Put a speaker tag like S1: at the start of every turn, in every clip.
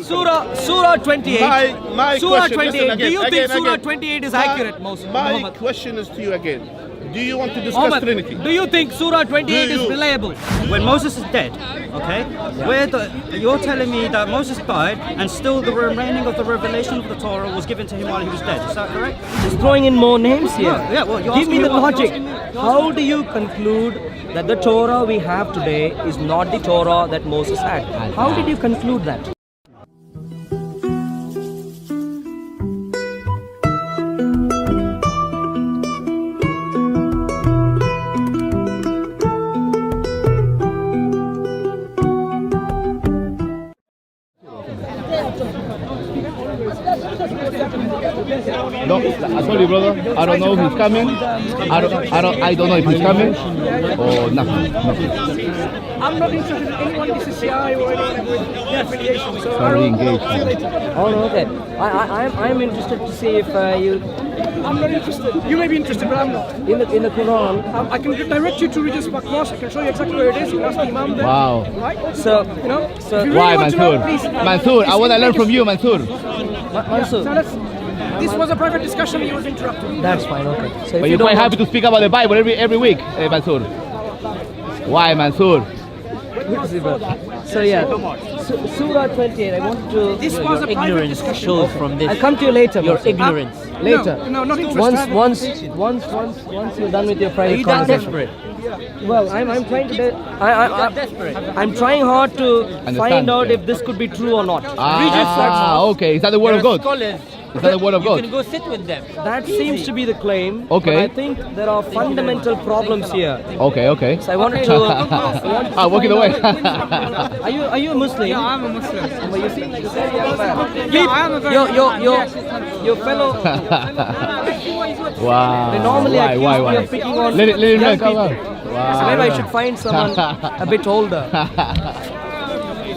S1: Surah 28.
S2: My
S1: Surah
S2: question,
S1: 28.
S2: listen,
S1: Do you
S2: again,
S1: think
S2: again,
S1: Surah
S2: again.
S1: 28 is accurate, Muhammad?
S2: My question is to you again. Do you want to discuss
S1: Muhammad,
S2: Trinity?
S1: do you think Surah 28
S2: Do
S1: is
S2: you?
S1: reliable?
S3: When Moses is dead, okay, you're telling me that Moses died and still the remaining of the revelation of the Torah was given to him while he was dead. Is that correct?
S1: Just throwing in more names here.
S3: Yeah, well, you're
S1: Give me
S3: asking
S1: the
S3: me what-
S1: logic.
S3: you're asking me-
S1: How do you conclude that the Torah we have today is not the Torah that Moses had? How did you conclude that?
S4: No, I told you, brother. I don't know if he's coming. I don't know if he's coming or nothing.
S5: I'm not interested in anyone in CCI or anyone with the affiliation. So
S4: Sorry, engaged.
S1: Oh, okay. I'm interested to see if you
S5: I'm not interested. You may be interested, but I'm not.
S1: in the Quran.
S5: I can direct you to Regis Bakwas. I can show you exactly where it is. You can ask the Imam there.
S4: Wow.
S5: Right?
S1: So,
S5: You know?
S1: So-
S5: if you really
S4: Why,
S5: want to know,
S4: Mansoor?
S5: please,
S4: Mansoor, I want to learn from you, Mansoor.
S1: Mansoor,
S5: So this was a private discussion. He was interrupted.
S1: that's fine. Okay. So if
S4: But
S1: you
S4: you're
S1: don't
S4: quite
S1: want
S4: happy to speak about the Bible every week, Mansoor. Why, Mansoor?
S1: Good to see, brother. So yeah, Surah 28. I want to.
S5: This was a private discussion.
S6: shows from this.
S1: I'll come to you later.
S6: Your
S1: Mansoor.
S6: ignorance.
S1: Later.
S5: No, not interested.
S1: Once you're done with your private
S6: Are you that
S1: conversation.
S6: desperate?
S1: Well, I'm trying to.
S6: Desperate.
S1: I'm trying hard to find out
S4: yeah.
S1: if this could be true or not.
S4: Okay. Is that the word of God?
S6: Scholars.
S4: Is that the word of
S6: You
S4: God?
S6: can go sit with them.
S1: That seems to be the claim.
S4: Okay.
S1: But I think there are fundamental problems here.
S4: Okay.
S1: So I wanted to.
S4: Walking away.
S1: Are you a Muslim?
S5: Yeah, I'm a Muslim.
S1: Well, you seem like a very young man.
S5: Yeah, I am a very
S1: Your fellow.
S4: Wow.
S1: They normally accuse me of picking on
S4: Let him
S1: young
S4: know. Come
S1: people.
S4: on.
S1: So
S4: Wow.
S1: maybe I should find someone a bit older.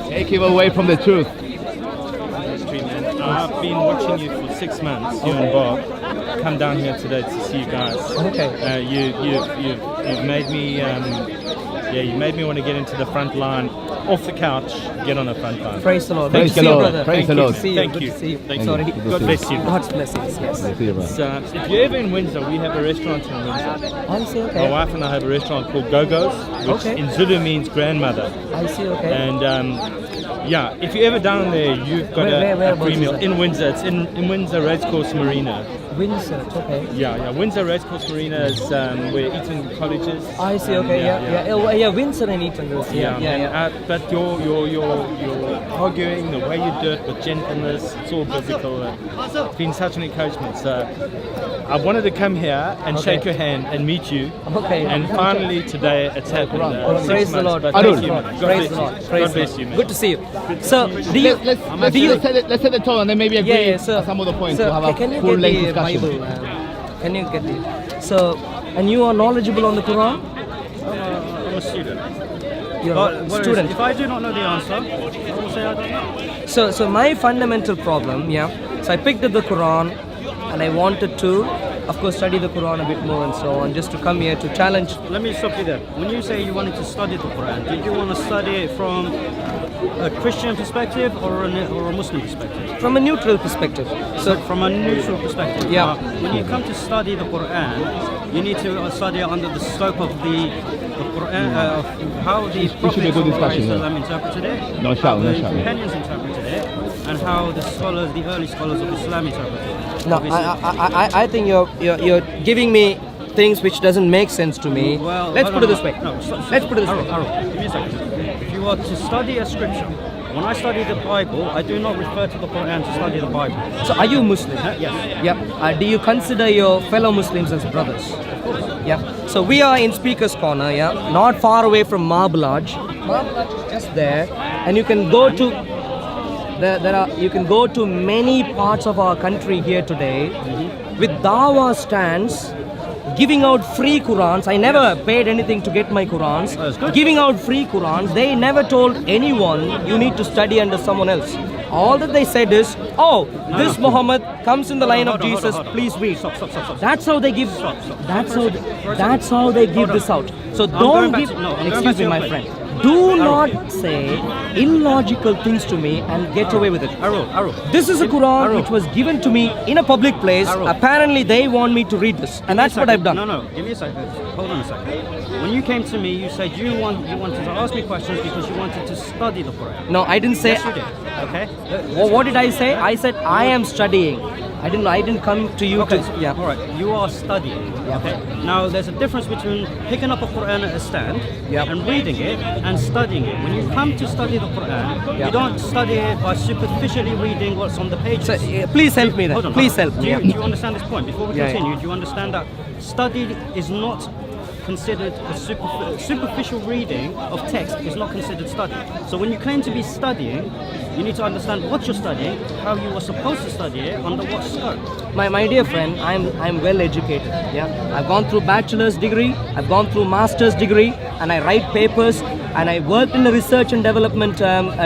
S4: Take him away from the truth.
S7: I've been watching you for 6 months, you and Bob. Come down here today to see you guys.
S1: Okay.
S7: You've made me, you made me want to get into the front line, off the couch, get on the front line.
S1: Praise the Lord.
S4: Praise
S1: Good to see
S4: the
S1: you,
S4: Lord.
S1: brother.
S4: Praise the
S1: Good
S4: Lord.
S1: to see you.
S7: Thank
S1: Good
S7: you.
S1: to see you.
S7: Thank
S1: Sorry.
S7: you. God bless you.
S1: God's blessings. Yes.
S4: See you, brother.
S7: So, if you're ever in Windsor, we have a restaurant in Windsor.
S1: I see.
S7: My
S1: Okay.
S7: wife and I have a restaurant called Gogo's, which
S1: Okay.
S7: in Zulu means grandmother.
S1: I see. Okay.
S7: And if you're ever down there, you've got
S1: Where
S7: a free
S1: is
S7: meal
S1: it?
S7: in Windsor. It's in Windsor Racecourse Marina.
S1: Windsor. Okay.
S7: Yeah. Windsor Racecourse Marina is where Eton College is.
S1: I see. Okay. Yeah. Windsor and Eton. Yeah.
S7: But your arguing, the way you do it with gentleness, it's all biblical. It's been such an encouragement. So I wanted to come here and
S1: Okay.
S7: shake your hand and meet you.
S1: Okay.
S7: And finally today it's happened.
S1: Praise
S7: 6
S1: the
S7: months,
S1: Lord.
S7: but
S4: Arul.
S7: thank you, man. God
S1: Praise
S7: bless
S1: the
S7: you.
S1: Lord. Praise
S7: God bless you, man.
S1: Good to see you. So, do you?
S4: Let's set the tone and then maybe agree
S1: So,
S4: on some of the points
S1: so
S4: to have a
S1: can you
S4: full
S1: get
S4: length
S1: the
S4: discussion.
S1: Bible? Can you get it? So, and you are knowledgeable on the Quran?
S7: I'm a student.
S1: You're a student.
S3: If I do not know the answer, I will say I don't know.
S1: So my fundamental problem, so I picked up the Quran and I wanted to, of course, study the Quran a bit more and so on, just to come here to challenge.
S3: Let me stop you there. When you say you wanted to study the Quran, did you want to study it from a Christian perspective or a Muslim perspective?
S1: From a neutral perspective.
S3: So from a neutral perspective.
S1: Yeah.
S3: When you come to study the Quran, you need to study it under the scope of the Quran, of how the
S4: should be a
S3: Prophet
S4: good discussion,
S3: ﷺ interpreted it,
S4: No
S3: how
S4: shout, no
S3: the
S4: shout, yeah.
S3: companions interpreted it, and how the early scholars of Islam interpreted it.
S1: No,
S3: Obviously-
S1: I think you're giving me things which doesn't make sense to me.
S3: Well,
S1: Let's
S3: no,
S1: put it
S3: no,
S1: this way.
S3: no,
S1: Let's put it this way.
S3: Arul, give me a second. If you are to study a scripture, when I study the Bible, I do not refer to the Quran to study the Bible.
S1: So are you Muslim?
S3: Yes.
S1: Yeah. Do you consider your fellow Muslims as brothers? Yeah. So we are in Speaker's Corner, not far away from Marble Lodge. Marble Lodge is just there, and you can go to. You can go to many parts of our country here today with Dawah stands, giving out free Qurans. I never paid anything to get my Qurans.
S3: That's good.
S1: Giving out free Qurans. They never told anyone you need to study under someone else. All that they said is, this Muhammad comes in the line of Jesus, please read.
S3: Stop.
S1: That's how they give.
S3: Stop.
S1: That's how they give this out. So don't give. Excuse me, my friend. Do not say illogical things to me and get away with it.
S3: Arul.
S1: This is a Quran
S3: Arul.
S1: which was given to me in a public place.
S3: Arul.
S1: Apparently they want me to read this, and that's what I've done.
S3: No, give me a second. Hold on a second. When you came to me, you said you wanted to ask me questions because you wanted to study the Quran.
S1: No, I didn't say.
S3: Yes, you did. Okay.
S1: What did I say? I said I am studying. I didn't come to you
S3: Okay,
S1: to. Yeah.
S3: all right. You are studying. Okay. Now, there's a difference between picking up a Quran at a stand
S1: Yep.
S3: and reading it and studying it. When you come to study the Quran, you
S1: Yep.
S3: don't study it by superficially reading what's on the pages.
S1: So, please help me then.
S3: Hold on.
S1: Please help me.
S3: Do you understand this point? Before we
S1: Yeah,
S3: continue, do you understand that study is not considered a superficial reading of text is not considered study. So when you claim to be studying, you need to understand what you're studying, how you were supposed to study it, under what scope.
S1: My dear friend, I'm well educated. Yeah, I've gone through bachelor's degree, I've gone through master's degree, and I write papers, and I worked in the research and development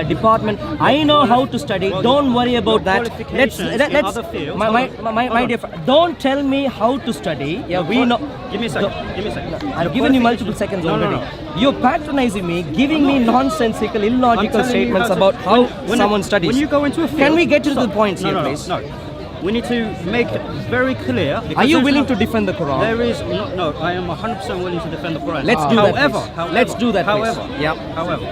S1: department. I know how to study.
S3: Well,
S1: Don't worry about that.
S3: qualifications in other fields-
S1: My dear friend, don't tell me how to study. Yeah, we know.
S3: Give me a second.
S1: I've given you multiple seconds already. You're patronizing me, giving me nonsensical, illogical statements about how someone studies.
S3: When you go into a field,
S1: can we get to the
S3: stop.
S1: points
S3: No,
S1: here,
S3: no,
S1: please?
S3: No. We need to make it very clear.
S1: Are you
S3: there's
S1: willing
S3: no-
S1: to defend the Quran?
S3: There is no. I am 100% willing to defend the Quran.
S1: Let's do that,
S3: However,
S1: please. Let's do that, please.
S3: However,
S1: Yeah.
S3: However,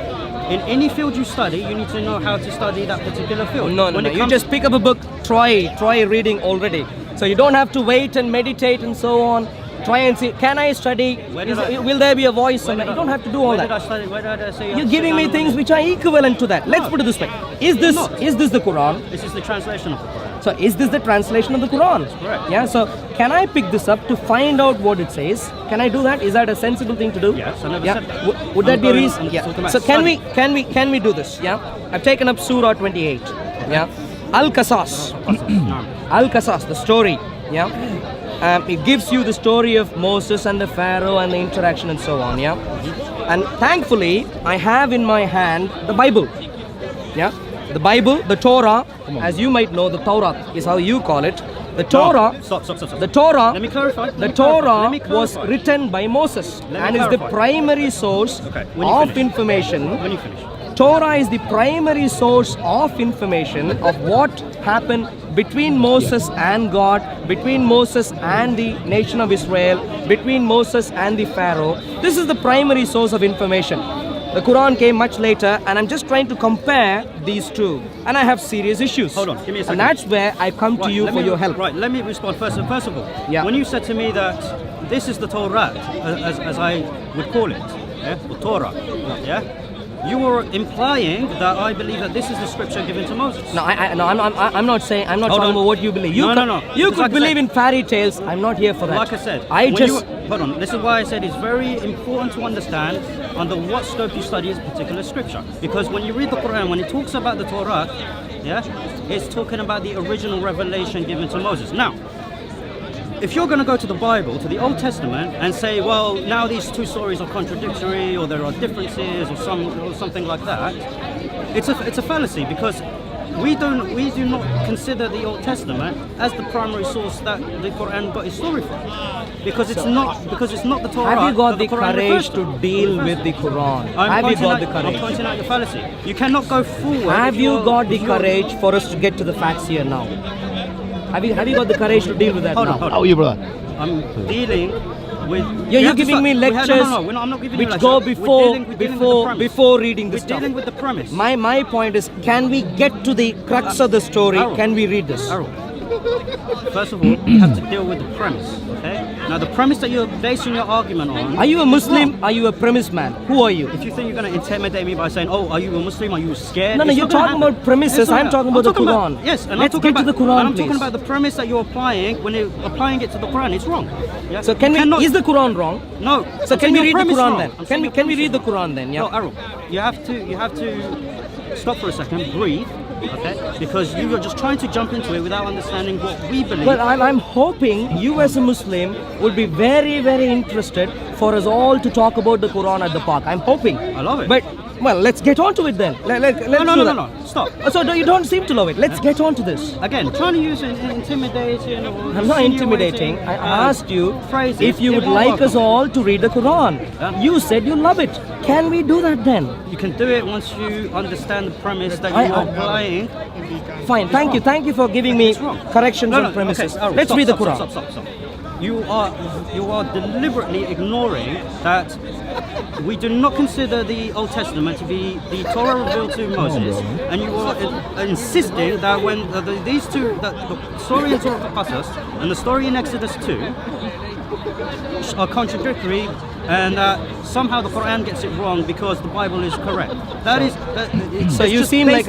S3: in any field you study, you need to know how to study that particular field.
S1: No.
S3: When it
S1: You
S3: comes-
S1: just pick up a book, try reading already. So you don't have to wait and meditate and so on. Try and see, can I study?
S3: Where did I-
S1: Will there be a voice?
S3: Where did
S1: You
S3: I-
S1: don't have to do all
S3: where
S1: that.
S3: Did I study? Where did I say?
S1: You're giving me things which are equivalent to that. Let's
S3: No.
S1: put it this way. Is this the Quran?
S3: This is the translation of the Quran.
S1: So is this the translation of the Quran?
S3: correct.
S1: Yeah, so can I pick this up to find out what it says? Can I do that? Is that a sensible thing to do?
S3: Yes, I never
S1: yeah.
S3: said that.
S1: Would that
S3: I'm
S1: be a
S3: going-
S1: reason?
S3: I'm
S1: Yeah.
S3: talking about
S1: So
S3: study.
S1: can we do this? Yeah. I've taken up Surah 28. Yeah. Al-Qasas. Al-Qasas, the story. Yeah. It gives you the story of Moses and the Pharaoh and the interaction and so on. Yeah. And thankfully, I have in my hand the Bible. Yeah. The Bible, the Torah, as you might know, the Torah is how you call it. The Torah.
S3: No, stop.
S1: The Torah.
S3: Let me clarify.
S1: The Torah was written by Moses
S3: Let me
S1: and is the
S3: clarify.
S1: primary source
S3: Okay, when you
S1: of
S3: finish.
S1: information.
S3: When you finish.
S1: Torah is the primary source of information of what happened between Moses and God, between Moses and the nation of Israel, between Moses and the Pharaoh. This is the primary source of information. The Quran came much later, and I'm just trying to compare these two. And I have serious issues.
S3: Hold on, give me a second.
S1: And that's where I come to you
S3: let
S1: for
S3: me-
S1: your help.
S3: Right, let me respond first. First of all,
S1: Yeah.
S3: when you said to me that this is the Torah, as I would call it, yeah, or Torah, yeah, you were implying that I believe that this is the scripture given to Moses.
S1: No, I'm not saying. I'm not
S3: Hold
S1: talking
S3: on.
S1: about what you believe. You
S3: No,
S1: could,
S3: no.
S1: You
S3: Because
S1: could
S3: like I
S1: believe
S3: said-
S1: in fairy tales. I'm not here for that.
S3: Like I said,
S1: I
S3: when
S1: just.
S3: hold on. This is why I said it's very important to understand under what scope you study a particular scripture. Because when you read the Quran, when it talks about the Torah, yeah, it's talking about the original revelation given to Moses. Now, if you're going to go to the Bible, to the Old Testament, and say, well, now these two stories are contradictory, or there are differences, or something like that, it's a fallacy, because we do not consider the Old Testament as the primary source that the Quran got its story from, because it's not the Torah.
S1: Have you got
S3: that
S1: the
S3: Quran
S1: courage
S3: refers
S1: to deal with the Quran? Have you got the
S3: I'm
S1: courage?
S3: pointing out your fallacy. You cannot go forward.
S1: Have
S3: if
S1: you
S3: you're-
S1: got the
S3: if you're-
S1: courage for us to get to the facts here now? Have you got the courage to deal with that
S3: Hold
S1: now?
S3: on, hold
S4: How
S3: on.
S4: are you, brother?
S3: I'm dealing with.
S1: You're
S3: we have to
S1: giving
S3: start-
S1: me
S3: we have-
S1: lectures
S3: No, I'm not giving you
S1: which
S3: lectures.
S1: go
S3: We're
S1: before
S3: dealing with the premise.
S1: before reading the
S3: We're
S1: stuff.
S3: dealing with the premise.
S1: My point is, can we get to the crux of the story?
S3: Arul.
S1: Can we read this?
S3: Arul, first of all, you have to deal with the premise. Okay. Now, the premise that you're basing your argument on.
S1: Are you a Muslim? Are you a premise man? Who are you?
S3: If you think you're going to intimidate me by saying, "Oh, are you a Muslim? Are you scared?"
S1: No,
S3: It's
S1: you're
S3: not gonna
S1: talking
S3: happen.
S1: about premises.
S3: It's not
S1: I'm
S3: gonna-
S1: talking about the
S3: talking
S1: Quran.
S3: Yes, and
S1: Let's
S3: I'm talking
S1: get to
S3: about
S1: the Quran,
S3: and I'm
S1: please.
S3: talking about the premise that you're applying. When you're applying it to the Quran, it's wrong. Yeah?
S1: So can
S3: You
S1: we?
S3: cannot-
S1: Is the Quran wrong?
S3: No.
S1: So
S3: I'm
S1: can
S3: saying
S1: we
S3: your
S1: read the
S3: premise
S1: Quran
S3: wrong.
S1: then?
S3: I'm saying your
S1: Can we
S3: premise
S1: read the
S3: is wrong.
S1: Quran then?
S3: No,
S1: Yeah.
S3: Arul, you have to stop for a second, breathe, okay? Because you are just trying to jump into it without understanding what we believe.
S1: Well, I'm hoping you as a Muslim would be very, very interested for us all to talk about the Quran at the park. I'm hoping.
S3: I love it.
S1: But Well, let's get on to it then. Let's do that.
S3: No. Stop.
S1: So you don't seem to love it. Let's get on to this.
S3: Again, trying to use intimidating or
S1: I'm not intimidating. I asked you
S3: phrases.
S1: if you would
S3: You're
S1: like us
S3: welcome.
S1: all to read the Quran.
S3: Yeah.
S1: You said you love it. Can we do that then?
S3: You can do it once you understand the premise that
S1: I-
S3: you are applying.
S1: Fine. Thank you. Thank you for giving me
S3: It's wrong.
S1: corrections on premises.
S3: Okay, Arul,
S1: Let's
S3: stop,
S1: read the
S3: stop,
S1: Quran.
S3: Stop. You are deliberately ignoring that we do not consider the Old Testament to be the Torah revealed to Moses, and you are insisting that when these two, that the story in Torah Qasas and the story in Exodus 2 are contradictory, and somehow the Quran gets it wrong because the Bible is correct.
S1: So you seem like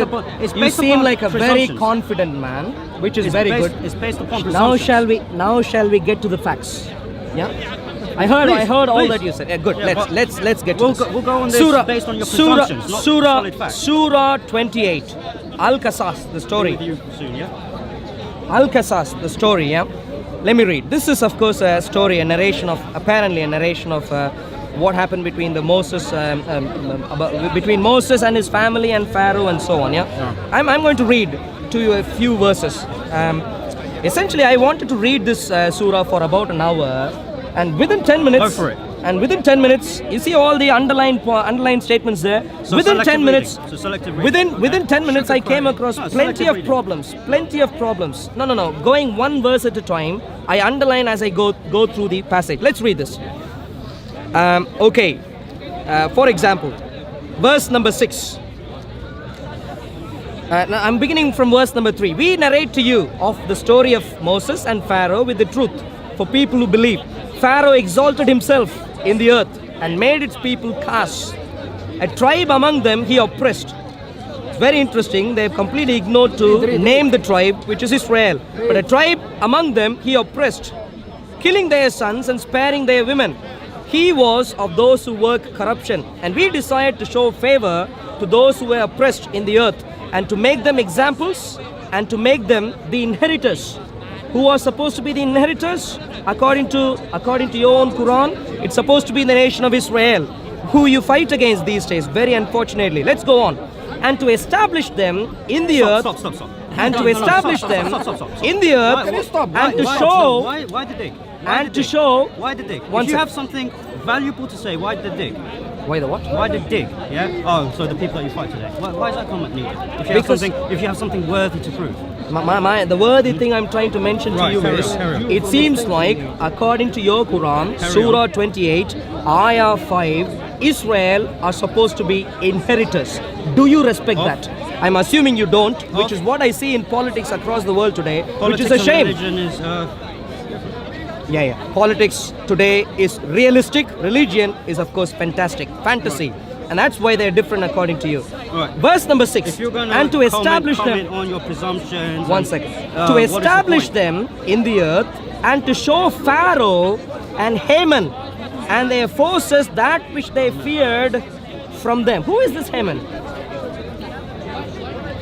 S1: a very confident man, which is very good.
S3: It's based upon
S1: Now
S3: presumptions.
S1: shall we get to the facts? Yeah. I heard all
S3: please.
S1: that you said. Yeah, good.
S3: Yeah,
S1: let's get to
S3: we'll
S1: this.
S3: We'll go on this based on your presumptions, not solid facts.
S1: Surah 28. Al-Qasas, the story.
S3: With you soon, yeah?
S1: Al-Qasas, the story, yeah? Let me read. This is, of course, a story, apparently a narration of what happened between between Moses and his family and Pharaoh and so on, yeah? I'm going to read to you a few verses. Essentially, I wanted to read this surah for about an hour, and within 10 minutes...
S3: Go for it.
S1: And within 10 minutes, you see all the underlined statements there.
S3: So
S1: within 10 minutes,
S3: selective reading.
S1: within 10 minutes, I came across plenty
S3: selective
S1: of
S3: reading.
S1: problems. No. Going one verse at a time, I underline as I go through the passage. Let's read this. Okay. For example, verse number 6. Now I'm beginning from verse number 3. We narrate to you of the story of Moses and Pharaoh with the truth for people who believe. Pharaoh exalted himself in the earth and made its people castes. A tribe among them he oppressed. It's very interesting. They have completely ignored to name the tribe, which is Israel. But a tribe among them he oppressed, killing their sons and sparing their women. He was of those who work corruption, and we desired to show favor to those who were oppressed in the earth, and to make them examples, and to make them the inheritors. Who are supposed to be the inheritors? According to your own Quran, it's supposed to be the nation of Israel, who you fight against these days, very unfortunately. Let's go on. And to establish them in the earth.
S3: Stop.
S1: And to establish them in the earth, and to show.
S3: Why the dig?
S1: And to show.
S3: Why the dig?
S1: One
S3: If you
S1: sec.
S3: have something valuable to say, why the dig?
S1: Why the what?
S3: Why the dig? Yeah. Oh, so the people that you fight today. Why is that comment needed? If you have something worthy to prove.
S1: The worthy thing I'm trying to mention to
S3: Right,
S1: you
S3: carry
S1: is,
S3: on, carry on.
S1: it seems like, according to your Quran, Surah 28, Ayah 5, Israel are supposed to be inheritors. Do you respect that? I'm assuming you don't, which is what I see in politics across the world today, which is a shame.
S3: Religion is,
S1: Yeah. Politics today is realistic. Religion is, of course, fantastic. Fantasy. And that's why they're different according to you.
S3: Right.
S1: Verse number 6.
S3: if you're going
S1: And to establish
S3: comment
S1: them.
S3: on your presumptions.
S1: One
S3: and,
S1: second.
S3: what
S1: To
S3: is the
S1: establish
S3: point?
S1: them in the earth, and to show Pharaoh and Haman and their forces that which they feared from them. Who is this Haman?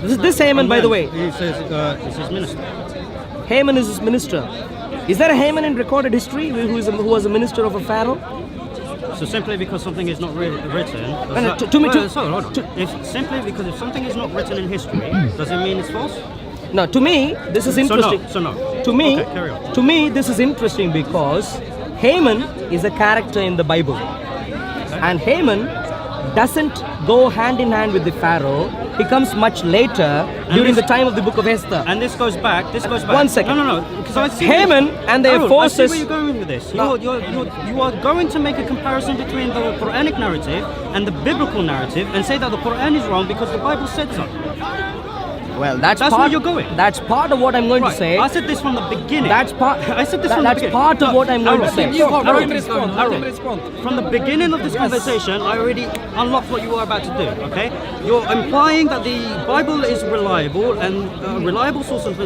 S1: This Haman, by the way.
S3: He says it's his minister.
S1: Haman is his minister. Is there a Haman in recorded history who was a minister of a pharaoh?
S3: So simply because something is not written,
S1: no, hold on.
S3: If something is not written in history, does it mean it's false?
S1: No, to me, this is interesting.
S3: So no.
S1: To me,
S3: Okay, carry on.
S1: to me, this is interesting because Haman is a character in the Bible, and Haman doesn't go hand in hand with the Pharaoh. He comes much later during the time of the book of Esther.
S3: And this goes back.
S1: 1 second.
S3: No. Because I see
S1: Haman and their
S3: Arul,
S1: forces.
S3: I see where you're going with this.
S1: No.
S3: You are going to make a comparison between the Quranic narrative and the biblical narrative and say that the Quran is wrong because the Bible said so.
S1: Well, that's
S3: That's
S1: part,
S3: where you're going.
S1: That's part of what I'm going to
S3: Right.
S1: say.
S3: I said this from the beginning.
S1: That's part.
S3: I said this from the
S1: That's
S3: beginning.
S1: part of
S3: Look,
S1: what I'm going to
S3: Arul,
S1: say.
S3: Arul, from the beginning of this conversation, I already unlocked what you were about to do. Okay, you're implying that the Bible is reliable and a reliable source of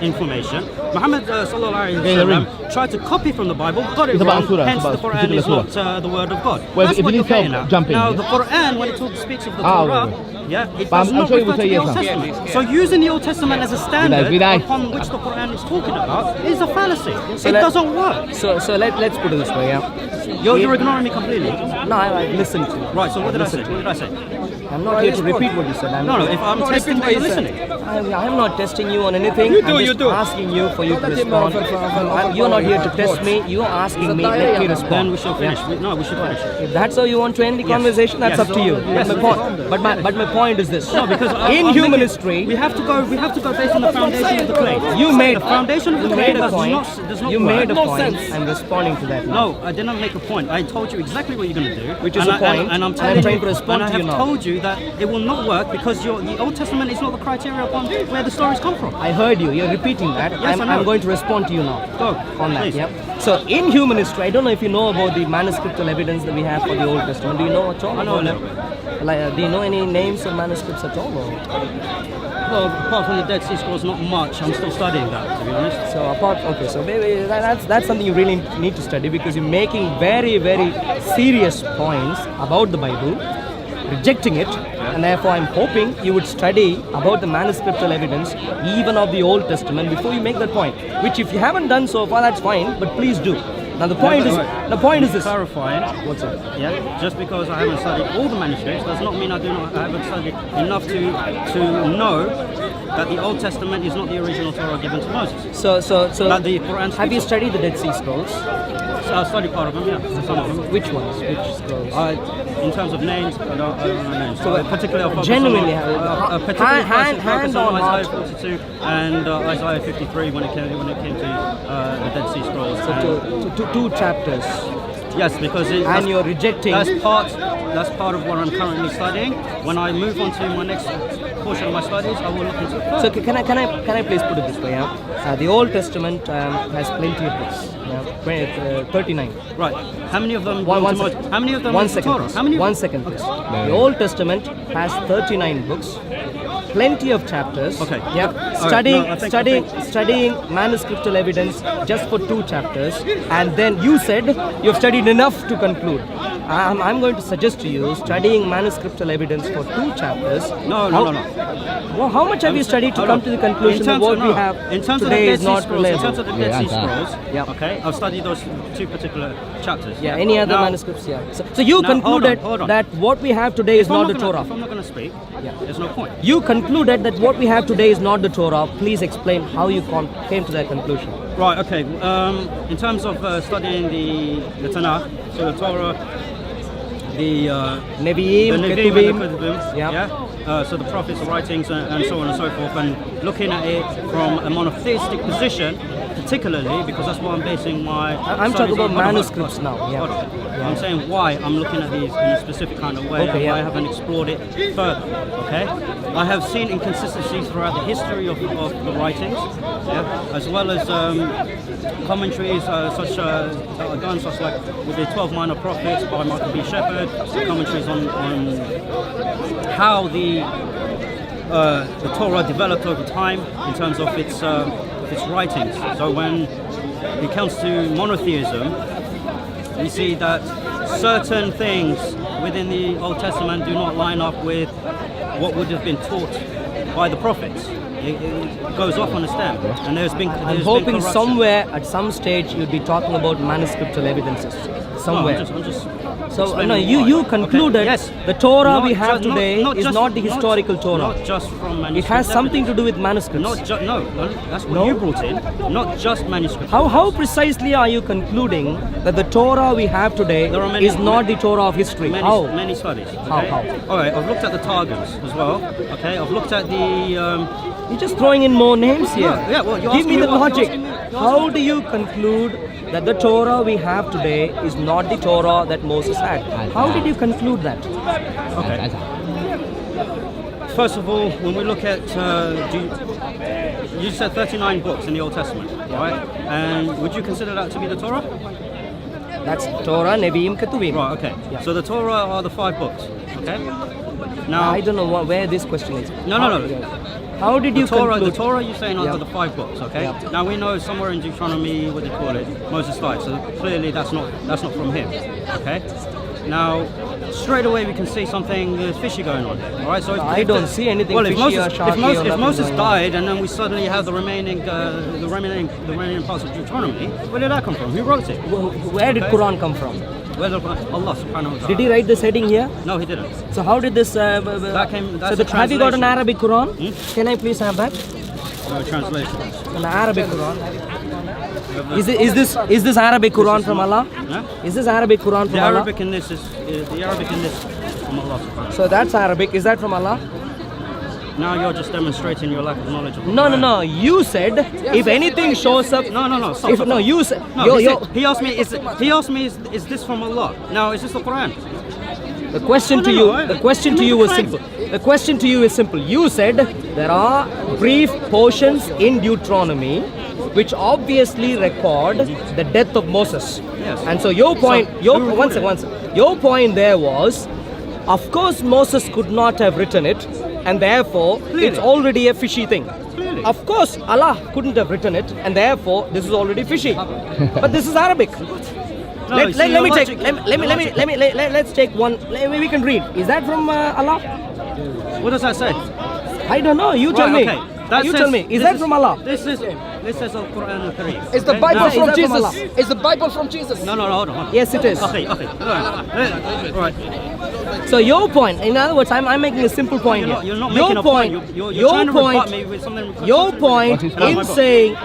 S3: information. Muhammad sallallahu alaihi wasallam tried to copy from the Bible, got it
S4: It's about
S3: wrong.
S4: surah,
S3: Hence,
S4: it's
S3: the
S4: about
S3: Quran is
S4: particular
S3: not the word of God.
S4: Well,
S3: That's
S4: if
S3: what
S4: you
S3: you're
S4: need help,
S3: getting at.
S4: jump in,
S3: Now,
S4: yeah?
S3: the Quran, when it speaks of the
S4: Ah,
S3: Torah,
S4: okay.
S3: it
S4: But
S3: does
S4: I'm
S3: not
S4: sure you
S3: refer
S4: will
S3: to
S4: say
S3: the
S4: yes,
S3: Old
S4: sir.
S3: Testament. So using the Old Testament as a standard
S4: Good night.
S3: upon which the Quran is talking about is a fallacy.
S1: So
S3: It
S1: let-
S3: doesn't work.
S1: So let's put it this way, yeah.
S3: You're ignoring me completely.
S1: No, I listened to.
S3: Right, so what did I say?
S1: Listen.
S3: What did I say?
S1: I'm not here to repeat what you said.
S3: No, if I'm testing you, you're listening.
S1: I'm not testing you on anything. I'm just asking you for you to respond. You're not here to test me. You're asking me. Let me
S3: Then
S1: respond.
S3: we shall finish. No, we should finish.
S1: If that's how you want to end the conversation, that's
S3: Yes.
S1: up to you.
S3: Yes.
S1: But my point is this.
S3: No, because
S1: in
S3: I'm
S1: human
S3: making-
S1: history,
S3: we have to go based on the foundation of the clay.
S1: you made
S3: the foundation of the
S1: you
S3: clay
S1: made a
S3: does
S1: point.
S3: not
S1: You
S3: work.
S1: made a
S3: No
S1: point.
S3: sense.
S1: I'm responding to that. Now.
S3: No, I did not make a point. I told you exactly what you're going to do.
S1: Which is
S3: and
S1: a point,
S3: And I'm
S1: and
S3: telling
S1: I'm trying
S3: you,
S1: to respond
S3: and
S1: to
S3: I
S1: you
S3: have
S1: now.
S3: told you that it will not work because the Old Testament is not the criteria upon where the stories come from.
S1: I heard you. You're repeating that.
S3: Yes, I know.
S1: I'm going to respond to you now.
S3: Go,
S1: On that,
S3: please.
S1: yeah. So in human history, I don't know if you know about the manuscriptal evidence that we have for the Old Testament. Do you know at all?
S3: I know a
S1: about
S3: little
S1: that? Like, do you know any names of manuscripts at all? Or?
S3: Well, apart from the Dead Sea Scrolls, not much. I'm still studying that, to be honest.
S1: So so maybe that's something you really need to study because you're making very, very serious points about the Bible, rejecting it, and therefore I'm hoping you would study about the manuscriptal evidence, even of the Old Testament, before you make that point. Which, if you haven't done so far, that's fine, but please do. Now the point is this.
S3: Clarifying.
S1: What's it?
S3: Yeah, just because I haven't studied all the manuscripts does not mean I haven't studied enough to know that the Old Testament is not the original Torah given to Moses.
S1: So
S3: That the Quran
S1: have you
S3: speaks of.
S1: studied the Dead Sea Scrolls?
S3: So I studied part of them, yeah, some of them.
S1: Which ones? Which scrolls?
S3: In terms of names, I don't know names.
S1: So,
S3: particularly I'll focus
S1: genuinely,
S3: on, particularly
S1: hand on
S3: Isaiah
S1: heart.
S3: 42 and Isaiah 53 when it came to the Dead Sea Scrolls.
S1: So two chapters.
S3: Yes, because
S1: And you're rejecting.
S3: That's part of what I'm currently studying. When I move on to my next portion of my studies, I will look into it further.
S1: So can I please put it this way? Yeah, the Old Testament has plenty of books. Yeah, 39.
S3: Right. How many of them?
S1: One
S3: belong to
S1: second.
S3: How many of them?
S1: One
S3: is the
S1: second,
S3: Torah?
S1: please.
S3: How many?
S1: 1 second, please. The Old Testament has 39 books, plenty of chapters.
S3: Okay.
S1: Yeah.
S3: All right. No, I think-
S1: Studying manuscriptal evidence just for 2 chapters, and then you said you've studied enough to conclude. I'm going to suggest to you studying manuscriptal evidence for 2 chapters.
S3: No.
S1: Well, how much have you studied to come to the conclusion that what we have
S3: in terms
S1: today
S3: of
S1: is
S3: the Dead
S1: not
S3: Sea Scrolls, in
S1: reliable?
S3: terms of the Dead Sea
S4: Yeah.
S3: Scrolls,
S1: Yeah.
S3: okay, I've studied those 2 particular chapters.
S1: Yeah, any other
S3: Now-
S1: manuscripts? Yeah. So you
S3: Now, hold on,
S1: concluded
S3: hold on.
S1: that what we have today is
S3: If I'm
S1: not the
S3: gonna-
S1: Torah.
S3: If I'm not going to speak,
S1: Yeah.
S3: there's no point.
S1: You concluded that what we have today is not the Torah. Please explain how you came to that conclusion.
S3: Right, okay. In terms of studying the Tanakh, so the Torah, the
S1: Nevi'im,
S3: Nevi'im and
S1: Ketuvim.
S3: the Ketuvim,
S1: Yeah.
S3: so the prophets' writings and so on and so forth, and looking at it from a monotheistic position, particularly because that's what I'm basing my.
S1: I'm
S3: studies
S1: talking about
S3: on. Hold on,
S1: manuscripts
S3: hold on,
S1: now, yeah.
S3: hold on. I'm saying why I'm looking at these in a specific kind of way.
S1: Okay,
S3: and
S1: yeah.
S3: why I haven't explored it further. Okay, I have seen inconsistencies throughout the history of the writings, yeah, as well as commentaries such like with the 12 Minor Prophets by Michael B. Shepherd, commentaries on how the Torah developed over time in terms of its writings. So when it comes to monotheism, we see that certain things within the Old Testament do not line up with what would have been taught by the prophets. It goes off on a stem, and
S1: I'm hoping somewhere at some stage you'll be talking about manuscriptal evidences. Somewhere.
S3: I'm just
S1: So
S3: explaining
S1: no,
S3: why.
S1: you concluded
S3: Okay, yes.
S1: the Torah
S3: Not
S1: we have
S3: ju- not-
S1: today
S3: not
S1: is
S3: just-
S1: not the historical Torah.
S3: Not just from
S1: It
S3: manuscripts.
S1: has something to do with manuscripts.
S3: No, that's what
S1: No?
S3: you brought in. Not just manuscripts.
S1: How precisely are you concluding that the Torah we have today
S3: There are many-
S1: is not the Torah of history? How?
S3: Many studies.
S1: How?
S3: Okay? All right, I've looked at the Targums as well. Okay, I've looked at the.
S1: You're just throwing in more names here.
S3: No, yeah, well, you're
S1: Give me
S3: asking
S1: the
S3: me what-
S1: logic.
S3: you're asking me- you're
S1: How
S3: asking
S1: do you conclude that the Torah we have today is not the Torah that Moses had? How did you conclude that?
S3: Okay. First of all, when we look at, you said 39 books in the Old Testament, right? And would you consider that to be the Torah?
S1: That's Torah, Nevi'im, Ketuvim.
S3: Right. Okay.
S1: Yeah.
S3: So the Torah are the 5 books. Okay. Now,
S1: I don't know where this question is.
S3: No.
S1: How did you
S3: The Torah,
S1: conclude?
S3: the Torah you're saying
S1: Yeah.
S3: are the 5 books, okay?
S1: Yeah.
S3: Now we know somewhere in Deuteronomy, what they call it, Moses died, so clearly that's not from him, okay? Now, straight away we can see something fishy going on. All right, so
S1: I don't see anything
S3: well, if
S1: fishy or
S3: Moses,
S1: sharky or
S3: if
S1: nothing
S3: Moses
S1: going on.
S3: died and then we suddenly have the remaining parts of Deuteronomy, where did that come from? Who wrote it?
S1: Where did Quran come from?
S3: Where did Allah subhanahu wa ta'ala?
S1: Did he write this heading here?
S3: No, he didn't.
S1: So how did this?
S3: That's
S1: Have you got an
S3: translation.
S1: Arabic Quran? Can I please have that?
S3: No, translation.
S1: An Arabic Quran. Is this Arabic Quran from Allah?
S3: Huh?
S1: Is this Arabic Quran from
S3: The
S1: Allah?
S3: Arabic in this is from Allah subhanahu wa ta'ala.
S1: So that's Arabic. Is that from Allah?
S3: Now you're just demonstrating your lack of knowledge of the
S1: No, no,
S3: Quran.
S1: no. You said if anything shows up.
S3: No. Stop,
S1: If,
S3: stop,
S1: no,
S3: stop.
S1: you said.
S3: No, he asked me. Is this from Allah? Now, is this the Quran?
S1: The question
S3: No,
S1: to
S3: no,
S1: you.
S3: no,
S1: The question to you was simple. The question to you is simple. You said there are brief portions in Deuteronomy which obviously record the death of Moses.
S3: Yes.
S1: And so your point.
S3: who
S1: One
S3: recorded
S1: second. Your point there was, of course Moses could not have written it, and therefore it's already a fishy thing.
S3: Clearly.
S1: Of course Allah couldn't have written it, and therefore this is already fishy. But this is Arabic.
S3: No,
S1: Let
S3: see,
S1: me
S3: your
S1: take.
S3: logic-
S1: Let's take one. We can read. Is that from Allah?
S3: What does that say?
S1: I don't know. You tell
S3: Right,
S1: me.
S3: okay. That
S1: You
S3: says-
S1: tell me. Is
S3: this
S1: that from Allah?
S3: This is Al-Quran Al-Kareem.
S5: Is the
S3: Okay?
S5: Bible
S3: Now-
S1: Is
S5: from
S1: that from
S5: Jesus?
S1: Allah?
S5: Is the Bible from Jesus?
S3: No, hold on.
S1: Yes, it is.
S3: Okay. All right.
S1: So your point, in other words, I'm making a simple point here.
S3: You're not
S1: your
S3: making a
S1: point.
S3: point. You're
S1: Your
S3: trying to
S1: point.
S3: rebut me with something.
S1: Your point
S4: What is
S1: in
S3: point?
S1: saying,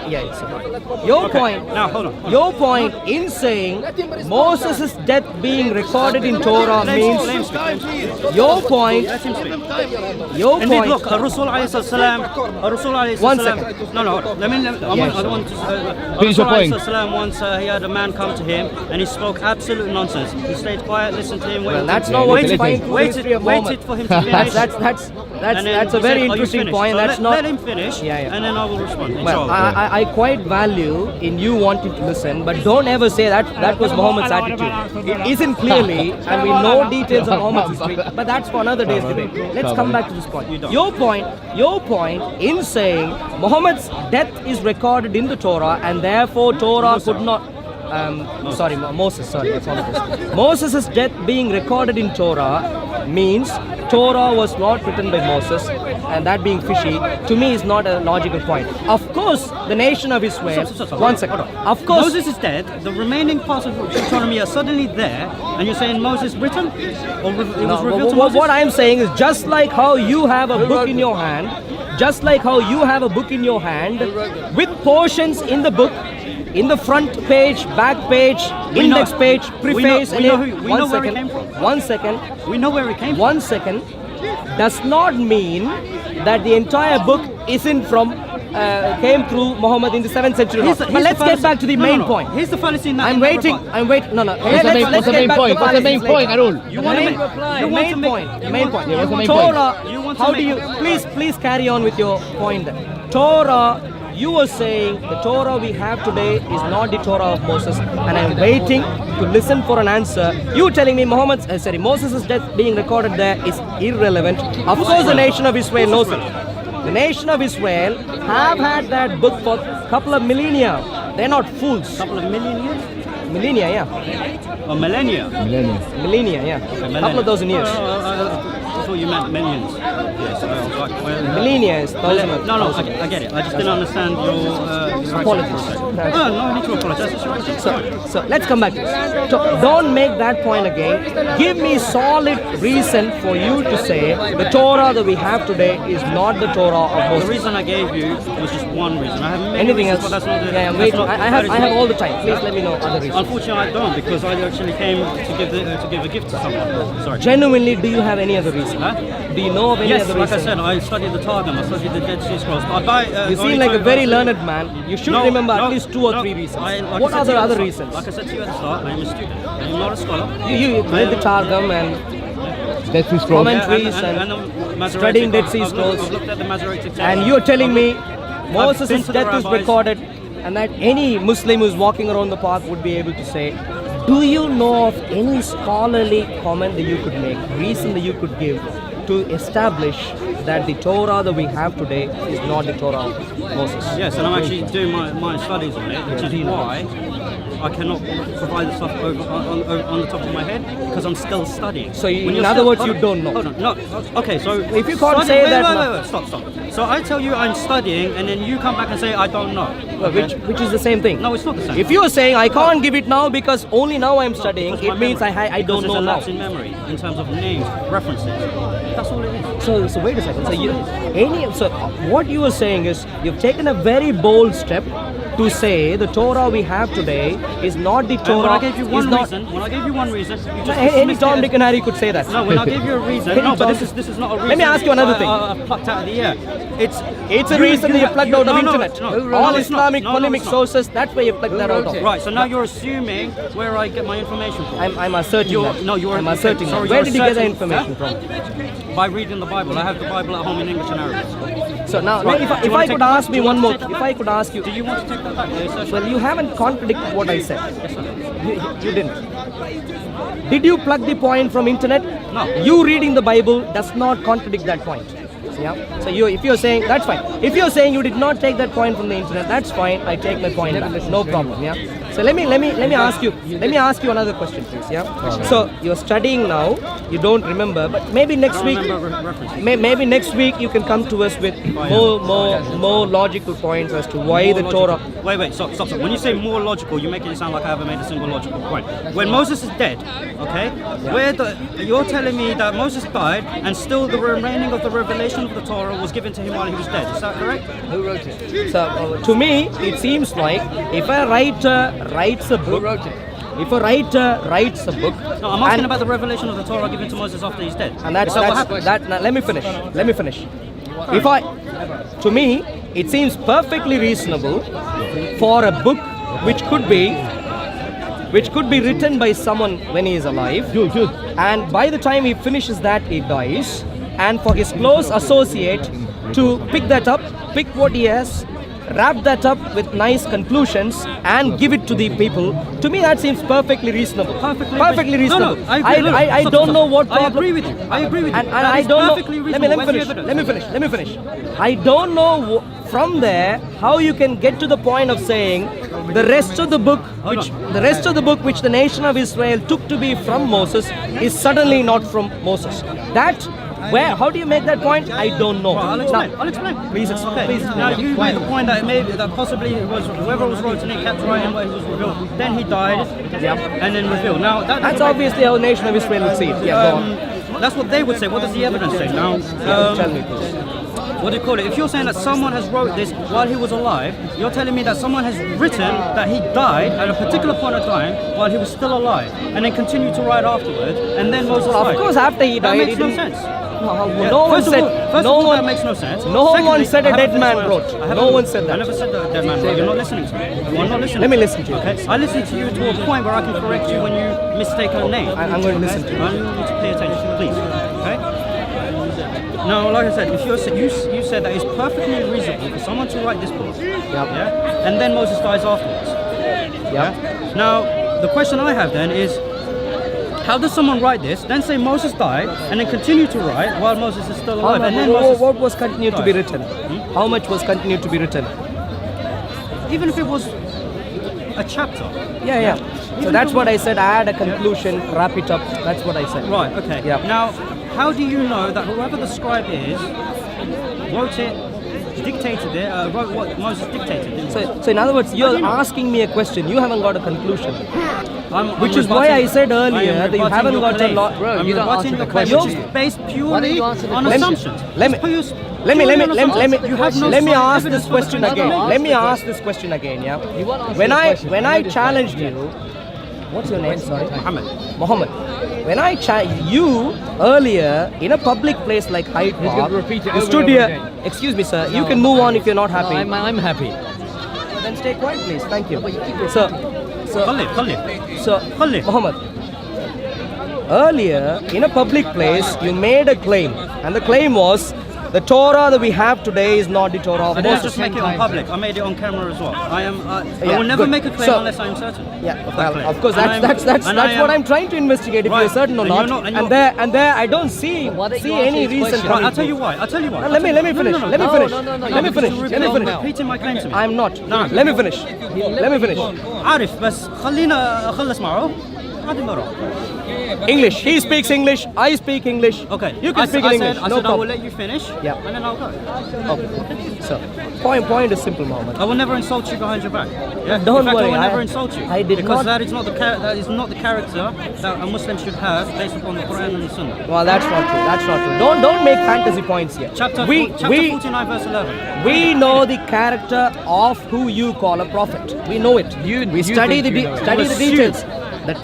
S1: your
S3: Okay,
S1: point.
S3: now hold on.
S1: Your point in saying Moses' death being recorded in Torah means. Your point.
S3: Let him speak.
S1: Your
S3: Indeed,
S1: point.
S3: look, Rasul alayhi salam.
S1: One
S3: Hold on.
S1: second.
S3: Let me. I want to.
S4: Finish your point.
S3: Once he had a man come to him and he spoke absolute nonsense. He stayed quiet, listened to him, waited.
S1: Well, that's
S4: Yeah,
S1: not what
S4: listen.
S1: you find through the history of Muhammad.
S3: Waited for him to finish.
S1: That's
S3: And then
S1: a
S3: he
S1: very
S3: said, "Are you
S1: interesting
S3: finished?"
S1: point.
S3: So
S1: That's not.
S3: let him finish,
S1: Yeah.
S3: and then I will respond.
S1: Well,
S3: inshallah.
S1: I quite value in you wanting to listen, but don't ever say that was Muhammad's attitude. It isn't clearly, and we know details of Muhammad's history, but that's for another day's debate. Let's come back to this point. Your point in saying Muhammad's death is recorded in the Torah, and therefore Torah could not. Moses. Sorry, I apologize. Moses' death being recorded in Torah means Torah was not written by Moses, and that being fishy to me is not a logical point. Of course, the nation of Israel.
S3: Stop.
S1: One second. Of course,
S3: Moses is dead. The remaining parts of Deuteronomy are suddenly there, and you're saying Moses written, or it was
S1: No,
S3: revealed to Moses?
S1: what I'm saying is just like how you have a book in your hand, with portions in the book, in the front page, back page, index page, preface,
S3: we know where it
S1: and
S3: came from.
S1: one second,
S3: We know where it came from.
S1: 1 second, does not mean that the entire book came through Muhammad in the 7th century. But let's get back to the main point.
S3: Here's the fallacy in that.
S1: I'm waiting. No.
S4: What's the main point? What's the main point, Arul?
S3: You want to make
S1: The main point.
S4: Yeah, what's the main
S1: Torah.
S3: You want to
S1: How
S3: make-
S1: do you please carry on with your point then. Torah. You were saying the Torah we have today is not the Torah of Moses, and I'm waiting to listen for an answer. You telling me Moses' death being recorded there is irrelevant. Of course, the nation of Israel knows it. The nation of Israel have had that book for a couple of millennia. They're not fools.
S3: couple of million years?
S1: Millennia, yeah.
S3: Or millennia?
S1: Millennia, yeah. A couple of dozen years.
S3: I thought you meant millions. Yes, I was like, well,
S1: Millennia is thousand.
S3: No, I get it. I just didn't understand your
S1: Apologies.
S3: No need to apologize. It's your right.
S1: So let's come back to this. Don't make that point again. Give me solid reason for you to say the Torah that we have today is not the Torah of
S3: The
S1: Moses.
S3: reason I gave you was just one reason. I have many
S1: Anything
S3: reasons,
S1: else?
S3: but that's not the.
S1: Yeah, I'm
S3: that's
S1: waiting.
S3: not-
S1: I
S3: that is
S1: have
S3: not-
S1: all the time. Please let me know other reasons.
S3: Unfortunately, I don't, because I actually came to give a gift to someone. Sorry.
S1: Genuinely, do you have any other reason?
S3: Huh?
S1: Do you know of any
S3: Yes,
S1: other
S3: like I
S1: reason?
S3: said, I studied the Targum, I studied the Dead Sea Scrolls. I buy.
S1: You seem like a very learned man. You should remember at least 2 or 3 reasons. What are the other reasons?
S3: Like I said to you at the start, I am a student. I am not a scholar.
S1: You read the Targum and
S4: Dead Sea Scrolls.
S1: Commentaries and
S3: the Masoretic-
S1: studying Dead Sea
S3: I've looked-
S1: Scrolls.
S3: I've looked at the Masoretic text.
S1: and you're telling me
S3: been
S1: Moses'
S3: to the
S1: death is
S3: rabbis.
S1: recorded, and that any Muslim who's walking around the park would be able to say, do you know of any scholarly comment that you could make, reason that you could give to establish that the Torah that we have today is not the Torah of Moses.
S3: Yes, and I'm actually doing my studies on it, which is why I cannot provide the stuff on the top of my head, because I'm still studying.
S1: So in other words, you don't know.
S3: Hold on, no. Okay, so
S1: If you can't say that...
S3: Wait, stop. So I tell you I'm studying, and then you come back and say I don't know.
S1: Which is the same thing.
S3: No, it's not the same.
S1: If you are saying I can't give it now because only now I'm studying,
S3: Because my
S1: it means
S3: memory.
S1: I don't
S3: Because
S1: know
S3: there's a
S1: now.
S3: lapse in memory in terms of names, references. That's all it is.
S1: So wait a second. So what you are saying is you've taken a very bold step to say the Torah we have today is not the
S3: And
S1: Torah.
S3: when I gave you one
S1: is not,
S3: reason, you just
S1: any
S3: dismissed
S1: Tom,
S3: it
S1: Dick and Harry could say that.
S3: No, when I give you a reason,
S1: Any
S3: no, but
S1: Tom-
S3: this is not a reason.
S1: Let me ask you another thing.
S3: I plucked out of the air.
S1: It's a reason that you plugged out of internet. All
S3: it's not.
S1: Islamic
S3: No,
S1: polemic
S3: it's not.
S1: sources, that's where you plugged that out of.
S3: Right, so now you're assuming where I get my information from.
S1: I'm asserting that. I'm asserting that.
S3: sorry,
S1: Where
S3: you're
S1: did you get the
S3: asserting-
S1: information
S3: from? By reading the Bible. I have the Bible at home in English and Arabic.
S1: So now,
S3: Right.
S1: if
S3: Do
S1: I
S3: you wanna
S1: could
S3: take-
S1: ask
S3: do
S1: me
S3: you
S1: one
S3: wanna
S1: more,
S3: take that
S1: if
S3: back?
S1: I could ask you,
S3: Do you want to take that back? Yes,
S1: well, you haven't contradicted what I said.
S3: sir.
S1: You didn't. Did you plug the point from internet?
S3: No.
S1: You reading the Bible does not contradict that point. Yeah. So if you're saying that's fine. If you're saying you did not take that point from the internet, that's fine. I take my point back. No problem. Yeah. So let me ask you another question, please. Yeah. So you're studying now. You don't remember, but maybe next week. Maybe next week you can come to us with more logical points as to why the Torah.
S3: Wait, stop. When you say more logical, you're making it sound like I haven't made a single logical point. When Moses is dead, okay, you're telling me that Moses died and still the remaining of the revelation of the Torah was given to him while he was dead. Is that correct?
S1: Who wrote it? So to me, it seems like if a writer writes a book, if a writer writes a book,
S3: No, I'm asking about the revelation of the Torah given to Moses after he's dead.
S1: and that's
S3: what happened?
S1: now, let me finish. To me, it seems perfectly reasonable for a book which could be written by someone when he is alive, and by the time he finishes that, he dies, and for his close associate to pick that up, pick what he has, wrap that up with nice conclusions and give it to the people. To me, that seems perfectly reasonable. Perfectly reasonable.
S3: No, I
S1: don't know what problem.
S3: I agree with you.
S1: And
S3: That
S1: I
S3: is
S1: don't
S3: perfectly
S1: know.
S3: reasonable.
S1: Let
S3: Where's
S1: me
S3: the
S1: finish.
S3: evidence?
S1: I don't know from there how you can get to the point of saying the rest of the book, which the nation of Israel took to be from Moses, is suddenly not from Moses. How do you make that point? I don't know.
S3: I'll explain.
S1: Please explain.
S3: Now you made the point that possibly it was whoever was wrote it kept writing what he was revealed. Then he died, and then revealed. Now
S1: That's obviously how the nation of Israel would see it. Yeah, go on.
S3: That's what they would say. What does the evidence say? Now,
S1: Tell me, please.
S3: what do you call it? If you're saying that someone has wrote this while he was alive, you're telling me that someone has written that he died at a particular point of time while he was still alive, and then continued to write afterwards, and then Moses died.
S1: Of course, after he
S3: That
S1: died,
S3: makes no sense.
S1: No one said.
S3: That makes no sense.
S1: No
S3: Secondly,
S1: one said a
S3: I
S1: dead
S3: haven't
S1: man
S3: finished
S1: wrote.
S3: my answer.
S1: No one said that.
S3: I never said that a dead man wrote. You're not listening to me. You are not listening.
S1: Let me listen to you.
S3: Okay. I listen to you to a point where I can correct you when you mistake a name.
S1: I'm going to listen to you.
S3: I need to pay attention, please. Okay. Now, like I said, if you said that it's perfectly reasonable for someone to write this book, yeah, and then Moses dies afterwards. Yeah. Now, the question I have then is, how does someone write this, then say Moses died, and then continue to write while Moses is still alive? And then Moses
S1: What was continued to be
S3: died?
S1: written? How much was continued to be written?
S3: Even if it was a chapter.
S1: Yeah. So that's what I said. Add a conclusion, wrap it up. That's what I said.
S3: Right, okay.
S1: Yeah.
S3: Now, how do you know that whoever the scribe is wrote it, dictated it, wrote what Moses dictated?
S1: So in other words, you're asking me a question. You haven't got a conclusion. Which is
S3: I'm
S1: why I
S3: rebutting-
S1: said
S3: I am
S1: earlier that you
S3: rebutting
S1: haven't
S3: your
S1: got a
S3: claim.
S1: lot.
S4: Bro,
S3: I'm
S4: you don't
S3: rebutting
S4: answer
S3: your
S4: the
S3: claim,
S4: question.
S3: which is based
S4: Why
S3: purely
S4: don't you answer the
S3: on
S4: question?
S3: assumptions.
S1: Let me-
S3: It's purely
S1: Let me
S3: on assumptions. You have no
S1: let me
S3: solid
S1: ask this
S3: evidence for
S1: question
S3: the
S1: again.
S3: claim.
S1: Let me ask this question again. Yeah.
S4: You won't answer
S1: When
S4: the
S1: I
S4: question.
S1: when
S4: You
S1: I
S4: know this
S1: challenged
S4: point.
S1: you, what's your name? Sorry.
S3: Muhammad.
S1: When you earlier in a public place like Hyde
S4: He's
S1: Park,
S4: gonna repeat it
S1: you
S4: over
S1: stood
S4: and over
S1: here.
S4: again.
S1: Excuse me, sir. You can move on if you're not happy.
S4: I'm happy.
S1: Then stay quiet, please. Thank you.
S3: Khalid.
S1: So,
S3: Khalid.
S1: Muhammad, earlier in a public place, you made a claim, and the claim was The Torah that we have today is not the Torah of
S3: I didn't
S1: Moses.
S3: just make it on public. I made it on camera as well. I
S1: Yeah,
S3: will never
S1: good.
S3: make a claim
S1: So-
S3: unless I'm certain.
S1: Yeah,
S3: of that
S1: well,
S3: claim.
S1: of course,
S3: And
S1: that's what I'm trying to investigate. If
S3: Right.
S1: you're certain or
S3: And
S1: not,
S3: you're not- and
S1: and
S3: you're-
S1: there, I don't see
S6: Why don't you
S1: any
S6: answer his
S1: reason.
S6: question?
S3: Right,
S1: coming
S3: I'll tell
S1: to-
S3: you why. I'll tell you why.
S1: No, let me finish. Let me finish. Let me finish. Let me finish.
S3: You're repeating my claim to me.
S1: I'm not. Let me finish. Let me finish.
S3: عارف بس خلينا أخلص معه بعدين بروح.
S1: English. He speaks English. I speak English.
S3: Okay.
S1: You can speak in English.
S3: I
S1: No
S3: said I will
S1: problem.
S3: let you finish.
S1: Yeah.
S3: And then I'll go.
S1: Okay. So, point is simple, Mohammed.
S3: I will never insult you behind your back. Yeah.
S1: Don't
S3: In fact,
S1: worry,
S3: I will
S1: I-
S3: never insult you.
S1: I did
S3: because
S1: not-
S3: that is not the character that a Muslim should have based upon the Quran and the Sunnah.
S1: Well, that's not true. That's not true. Don't make fantasy points here.
S3: Chapter 49 verse 11.
S1: We know the character of who you call a prophet. We know it. We study the details.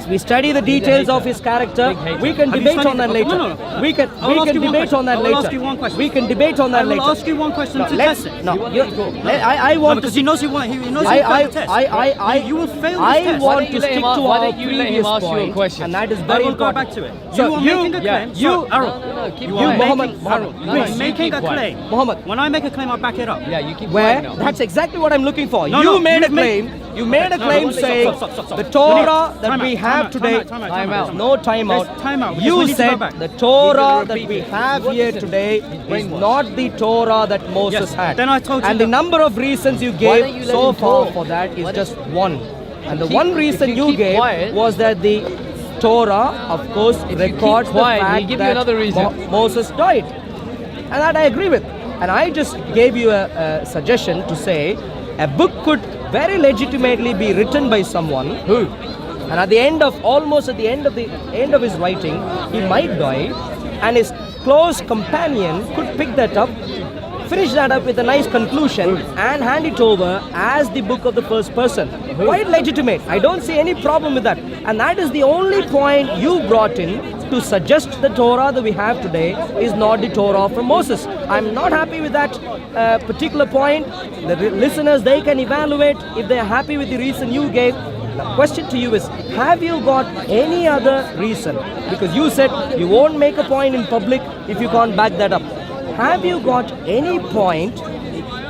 S1: We study the details of his character. We can
S3: Have you
S1: debate
S3: studied
S1: on that
S3: it?
S1: later.
S3: No.
S1: We can
S3: I will ask you one
S1: debate on that
S3: question. I will
S1: later.
S3: ask you one question.
S1: We can debate on that
S3: I
S1: later.
S3: will ask you one question to test it.
S1: No, I
S3: No,
S1: want to
S3: because
S1: see.
S3: he knows he won't. He knows he failed the test. You will fail this
S1: I
S3: test.
S1: want to stick to
S6: why
S1: our
S6: don't you let him
S1: previous
S6: ask you a
S1: point,
S6: question?
S1: and that is
S3: I
S1: very
S3: will go
S1: important.
S3: back to it.
S1: So
S3: you are making a claim.
S1: you,
S3: Arul,
S6: keep
S3: you
S6: quiet.
S3: are
S1: Mohammed,
S3: making,
S1: Mohammed,
S3: you are
S1: please.
S3: making a
S6: Keep quiet.
S3: claim.
S1: Mohammed.
S3: When I make a claim, I back it up.
S6: Yeah, you keep
S1: Where?
S6: quiet now.
S1: That's exactly what I'm looking for.
S3: No,
S1: You
S3: no,
S1: made a
S3: you've made-
S1: claim. You made a
S3: No,
S1: claim
S3: no, stop,
S1: saying
S3: stop, stop, stop.
S1: the Torah
S3: Time
S1: that
S3: out,
S1: we
S3: time
S1: have
S3: out,
S1: today.
S6: Time out.
S1: No time out.
S3: There's time out, because we
S1: You
S3: need to go
S1: said
S3: back.
S1: the Torah that we have here today is not the Torah that Moses
S3: Yes,
S1: had.
S3: then I told you
S1: and the
S3: that-
S1: number of reasons you
S6: don't
S1: gave
S6: you let
S1: so
S6: him
S1: far
S6: talk?
S1: for that is
S6: Why
S1: just one. And the
S6: keep-
S1: one
S6: if
S1: reason
S6: you
S1: you
S6: keep
S1: gave
S6: quiet-
S1: was that the Torah, of course,
S6: you
S1: records
S6: keep quiet,
S1: the fact
S6: he'll give you
S1: that
S6: another reason.
S1: Moses died. And that I agree with. And I just gave you a suggestion to say a book could very legitimately be written by someone who, and at the end of his writing, he might die, and his close companion could pick that up, finish that up with a nice conclusion, and hand it over as the book of the first person. Quite legitimate. I don't see any problem with that. And that is the only point you brought in to suggest the Torah that we have today is not the Torah from Moses. I'm not happy with that particular point. The listeners, they can evaluate if they are happy with the reason you gave. The question to you is, have you got any other reason? Because you said you won't make a point in public if you can't back that up. Have you got any point,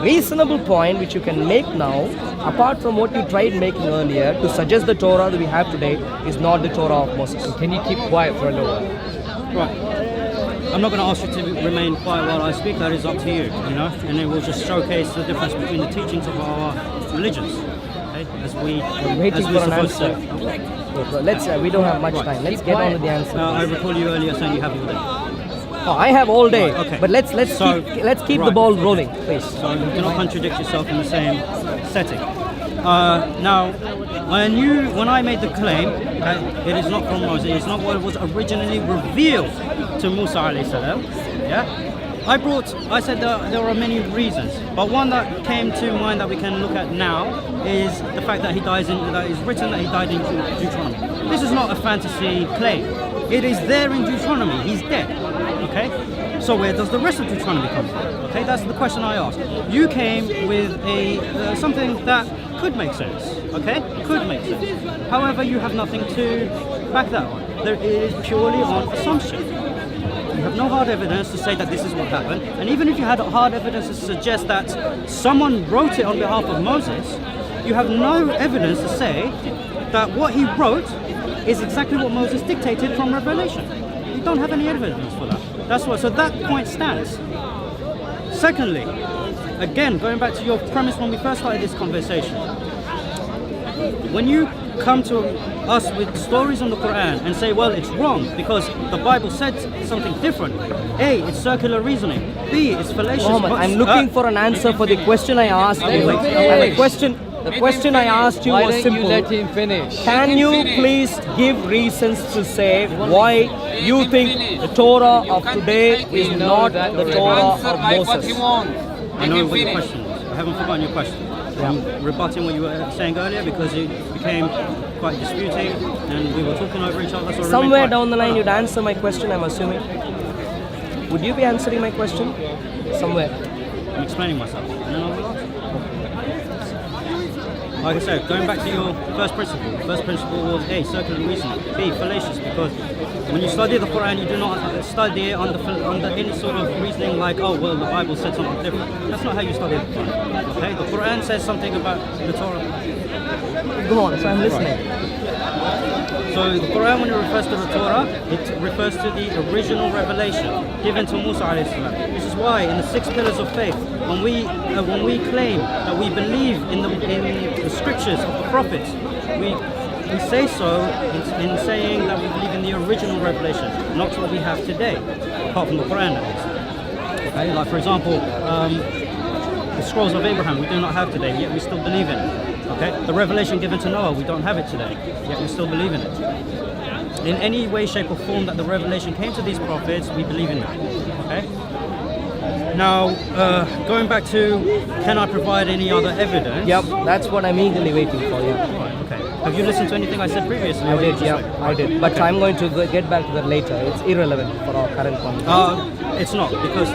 S1: reasonable point, which you can make now, apart from what you tried making earlier, to suggest the Torah that we have today is not the Torah of Moses?
S6: Can you keep quiet for a little while?
S3: Right. I'm not going to ask you to remain quiet while I speak. That is up to you, and it will just showcase the difference between the teachings of our religions. Okay?
S1: I'm waiting for an answer. We don't have much time. Let's get on with the answer.
S3: I recall you earlier saying you have all day.
S1: Oh, I have all day.
S3: Right, okay.
S1: But let's keep the
S3: right.
S1: ball rolling, please.
S3: So you do not contradict yourself in the same setting. Now, when I made the claim that it is not from Moses, it's not what was originally revealed to Musa alayhi salam, I said that there are many reasons, but one that came to mind that we can look at now is the fact that that is written that he died in Deuteronomy. This is not a fantasy claim. It is there in Deuteronomy. He's dead. Okay? So where does the rest of Deuteronomy come from? Okay, that's the question I asked. You came with something that could make sense. Okay? Could make sense. However, you have nothing to back that on. It is purely on assumption. You have no hard evidence to say that this is what happened. And even if you had hard evidence to suggest that someone wrote it on behalf of Moses, you have no evidence to say that what he wrote is exactly what Moses dictated from Revelation. You don't have any evidence for that. So that point stands. Secondly, again, going back to your premise when we first started this conversation, when you come to us with stories on the Quran and say, well, it's wrong because the Bible said something different. A, it's circular reasoning. B, it's fallacious.
S1: Muhammad, I'm looking for an answer for the question I asked you. And the question I asked you
S6: Why
S1: was
S6: don't
S1: simple.
S6: you let him finish?
S1: Can you please give reasons to say why you think the Torah of today is not the Torah of Moses?
S3: I know what your question was. I haven't forgotten your question. I'm rebutting what you were saying earlier because it became quite disputing and we were talking over each other. So
S1: Somewhere down the line you'd answer my question, I'm assuming. Would you be answering my question? Somewhere.
S3: I'm explaining myself. And then I will answer. Like I said, going back to your first principle. The first principle was A, circular reasoning. B, fallacious, because when you study the Quran, you do not study it under any sort of reasoning like, oh, well, the Bible said something different. That's not how you study the Quran. Okay? The Quran says something about the Torah.
S1: Go on, so I'm listening.
S3: So the Quran, when it refers to the Torah, it refers to the original revelation given to Musa alayhi salam. This is why in the 6 pillars of faith, when we claim that we believe in the scriptures of the prophets, we say so in saying that we believe in the original revelation, not what we have today, apart from the Quran at least. Okay? Like for example, the scrolls of Abraham we do not have today, yet we still believe in it. Okay? The revelation given to Noah, we don't have it today, yet we still believe in it. In any way, shape or form that the revelation came to these prophets, we believe in that. Okay? Now, going back to, can I provide any other evidence?
S1: Yep, that's what I'm eagerly waiting for, yeah.
S3: Right, okay. Have you listened to anything I said previously?
S1: I did, yeah, I did. But I'm going to get back to that later. It's irrelevant for our current conversation.
S3: It's not, because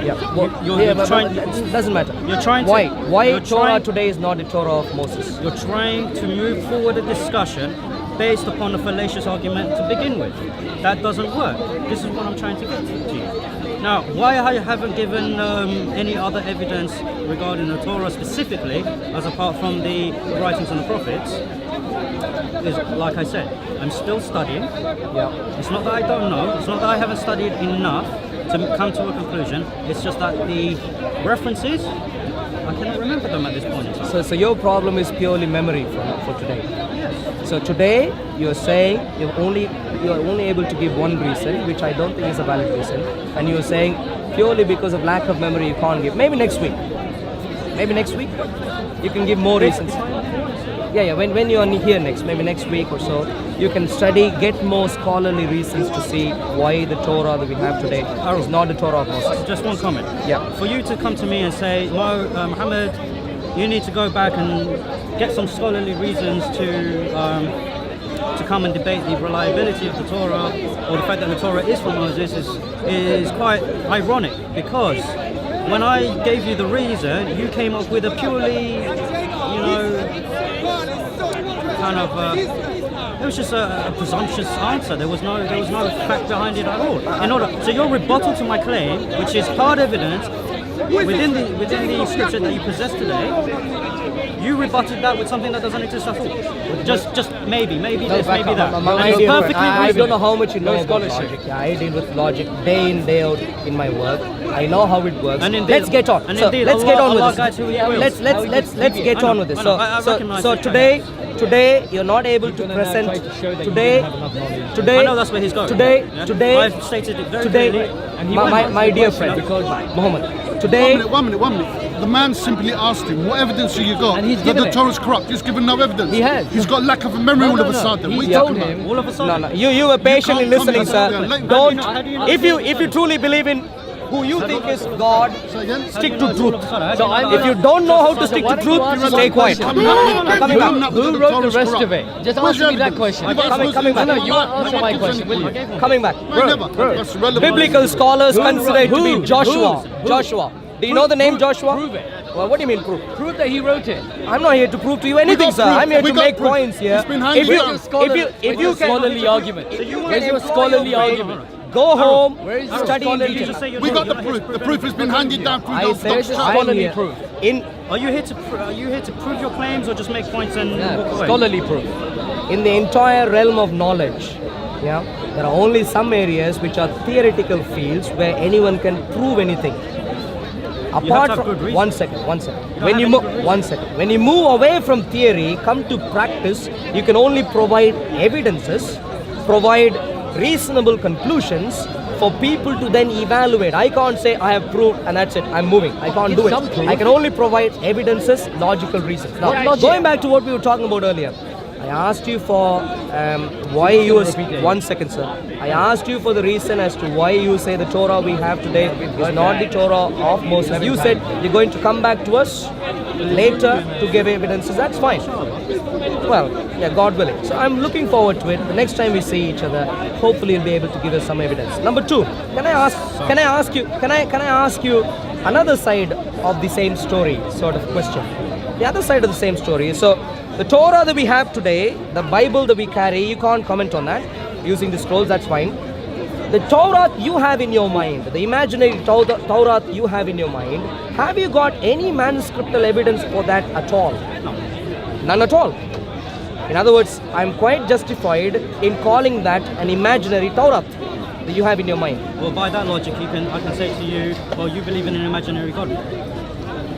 S1: you're trying... It doesn't matter.
S3: You're trying to...
S1: Why Torah today is not the Torah of Moses?
S3: You're trying to move forward a discussion based upon a fallacious argument to begin with. That doesn't work. This is what I'm trying to get to you. Now, why I haven't given any other evidence regarding the Torah specifically, as apart from the writings of the prophets, is, like I said, I'm still studying.
S1: Yeah.
S3: It's not that I don't know, it's not that I haven't studied enough to come to a conclusion, it's just that the references, I cannot remember them at this point in time.
S1: So your problem is purely memory for today.
S3: Yes.
S1: So today you're saying you're only able to give one reason, which I don't think is a valid reason, and you're saying purely because of lack of memory you can't give. Maybe next week. Maybe next week you can give more reasons. Yeah. When you're here next, maybe next week or so, you can study, get more scholarly reasons to see why the Torah that we have today is not the Torah of Moses.
S3: Just one comment.
S1: Yeah.
S3: For you to come to me and say, Muhammad, you need to go back and get some scholarly reasons to come and debate the reliability of the Torah, or the fact that the Torah is from Moses, is quite ironic, because when I gave you the reason, you came up with a purely, kind of it was just a presumptuous answer. There was no fact behind it at all. So your rebuttal to my claim, which is hard evidence within the scripture that you possess today, you rebutted that with something that doesn't exist at all. Just maybe this, maybe that.
S1: I don't know how much you know about logic. Yeah, I deal with logic day in, day out in my work. I know how it works. Let's get on. Let's get on with this. Let's get on with this. So today you're not able to present. Today.
S3: I know that's where he's going.
S1: Today.
S3: I've stated it very clearly.
S1: My dear friend, Muhammad. Today.
S8: 1 minute. The man simply asked him, what evidence have you got that the Torah is corrupt? He's given no evidence.
S1: He has.
S8: He's got lack of a memory all of a sudden. What are you talking about?
S3: All of a sudden.
S1: No. You were patiently
S8: You can't
S1: listening,
S8: comment
S1: sir.
S8: on that.
S1: Don't.
S3: How do you know?
S1: If you truly believe in who you think is God, stick to truth. If you don't know how to stick to truth, stay quiet.
S8: Coming back.
S6: Who wrote the rest of it? Just answer me that question.
S1: Coming back.
S6: No, you won't answer my question, will you?
S1: Coming back.
S8: Never. That's relevant.
S1: Biblical scholars consider it to be Joshua. Joshua. Do you know the name Joshua?
S6: Prove it.
S1: Well, what do you mean prove?
S6: Prove that he wrote it.
S1: I'm not here to prove to you anything, sir. I'm here to make points here.
S8: It's been handed down.
S1: If you can
S6: scholarly argument. Where's your scholarly argument?
S1: Go home,
S6: Where is your
S1: study in
S6: scholarly
S1: detail.
S8: We got the proof. The proof has been handed down through those
S6: Where's your
S8: doctors.
S6: scholarly proof?
S3: Are you here to prove your claims, or just make points and walk away?
S6: Scholarly proof.
S1: In the entire realm of knowledge, yeah, there are only some areas which are theoretical fields where anyone can prove anything. Apart
S3: have
S1: from
S3: good reason.
S1: one second. When you move away from theory, come to practice, you can only provide evidences, provide reasonable conclusions for people to then evaluate. I can't say I have proved and that's it, I'm moving. I can't do it. I can only provide evidences, logical reasons. Now, going back to what we were talking about earlier, I asked you for why you was 1 second, sir. I asked you for the reason as to why you say the Torah we have today is not the Torah of Moses. You said you're going to come back to us later to give evidences. That's fine. Well, yeah, God willing. So I'm looking forward to it. The next time we see each other, hopefully you'll be able to give us some evidence. Number two, can I ask you another side of the same story sort of question? The other side of the same story. So The Torah that we have today, the Bible that we carry, you can't comment on that. Using the scrolls, that's fine. The Torah you have in your mind, the imaginary Torah you have in your mind, have you got any manuscriptal evidence for that at all?
S3: No.
S1: None at all. In other words, I'm quite justified in calling that an imaginary Torah that you have in your mind.
S3: Well, by that logic, I can say to you, well, you believe in an imaginary God.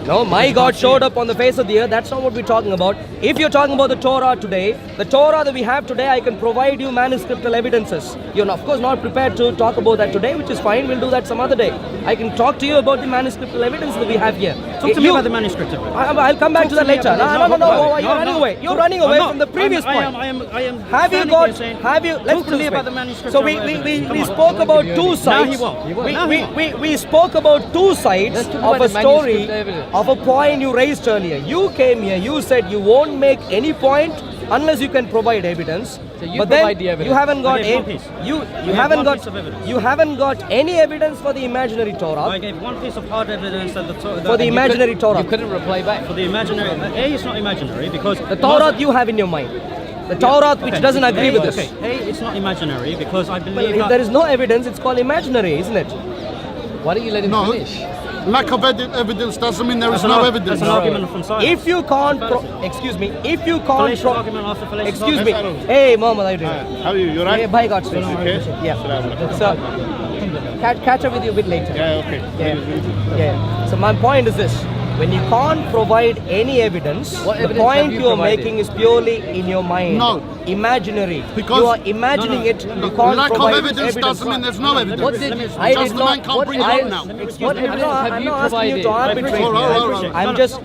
S1: No, my God showed up on the face of the earth. That's not what we're talking about. If you're talking about the Torah today, the Torah that we have today, I can provide you manuscriptal evidences. You're of course not prepared to talk about that today, which is fine. We'll do that some other day. I can talk to you about the manuscriptal evidence that we have here.
S3: Talk to me about the manuscript.
S1: I'll come back to that later. No. You're running away. You're running away from the previous point.
S3: I am.
S1: Have you got? Have you? Let's
S3: talk to me about the manuscript.
S1: So we spoke about two sides. We spoke about two sides of a story of a point you raised earlier. You came here. You said you won't make any point unless you can provide evidence.
S6: So you
S1: but
S6: provide
S1: then
S6: the evidence.
S1: you haven't got
S3: I gave one piece.
S1: you haven't got any evidence for the imaginary Torah.
S3: I gave one piece of hard evidence that
S1: for the imaginary Torah.
S6: You couldn't reply back.
S3: For the imaginary, it's not imaginary because
S1: the Torah you have in your mind. The Torah which doesn't agree with this.
S3: It's not imaginary because I believe
S1: Well, if
S3: that
S1: there is no evidence, it's called imaginary, isn't it?
S6: Why don't you let him
S8: No.
S6: finish?
S8: Lack of evidence doesn't mean there is no evidence.
S3: That's an argument from science.
S1: If you can't, excuse me, if you can't,
S3: Fallacious argument after fallacious
S1: excuse me,
S3: argument.
S1: hey Mohammed, how are you doing?
S2: How are you? You
S1: Hey,
S2: right?
S1: bye, God's grace.
S2: Okay.
S1: Yeah.
S2: Assalamu alaikum.
S1: So, catch up with you a bit later.
S2: Yeah, okay.
S1: Yeah. So my point is this: when you can't provide any evidence,
S6: What
S1: the
S6: evidence
S1: point
S6: have you
S1: you are
S6: provided?
S1: making is purely in your mind.
S8: No.
S1: Imaginary.
S8: Because-
S1: you are imagining it. You can't
S8: Lack of
S1: provide
S8: evidence doesn't mean there's no evidence.
S6: What did
S8: Just
S6: I
S8: the
S6: did
S8: man
S6: not?
S8: can't
S6: What
S8: bring it up
S6: evidence?
S8: now.
S6: What evidence have
S1: I'm
S6: you
S1: not asking you
S6: provided?
S1: to arbitrate.
S8: All right.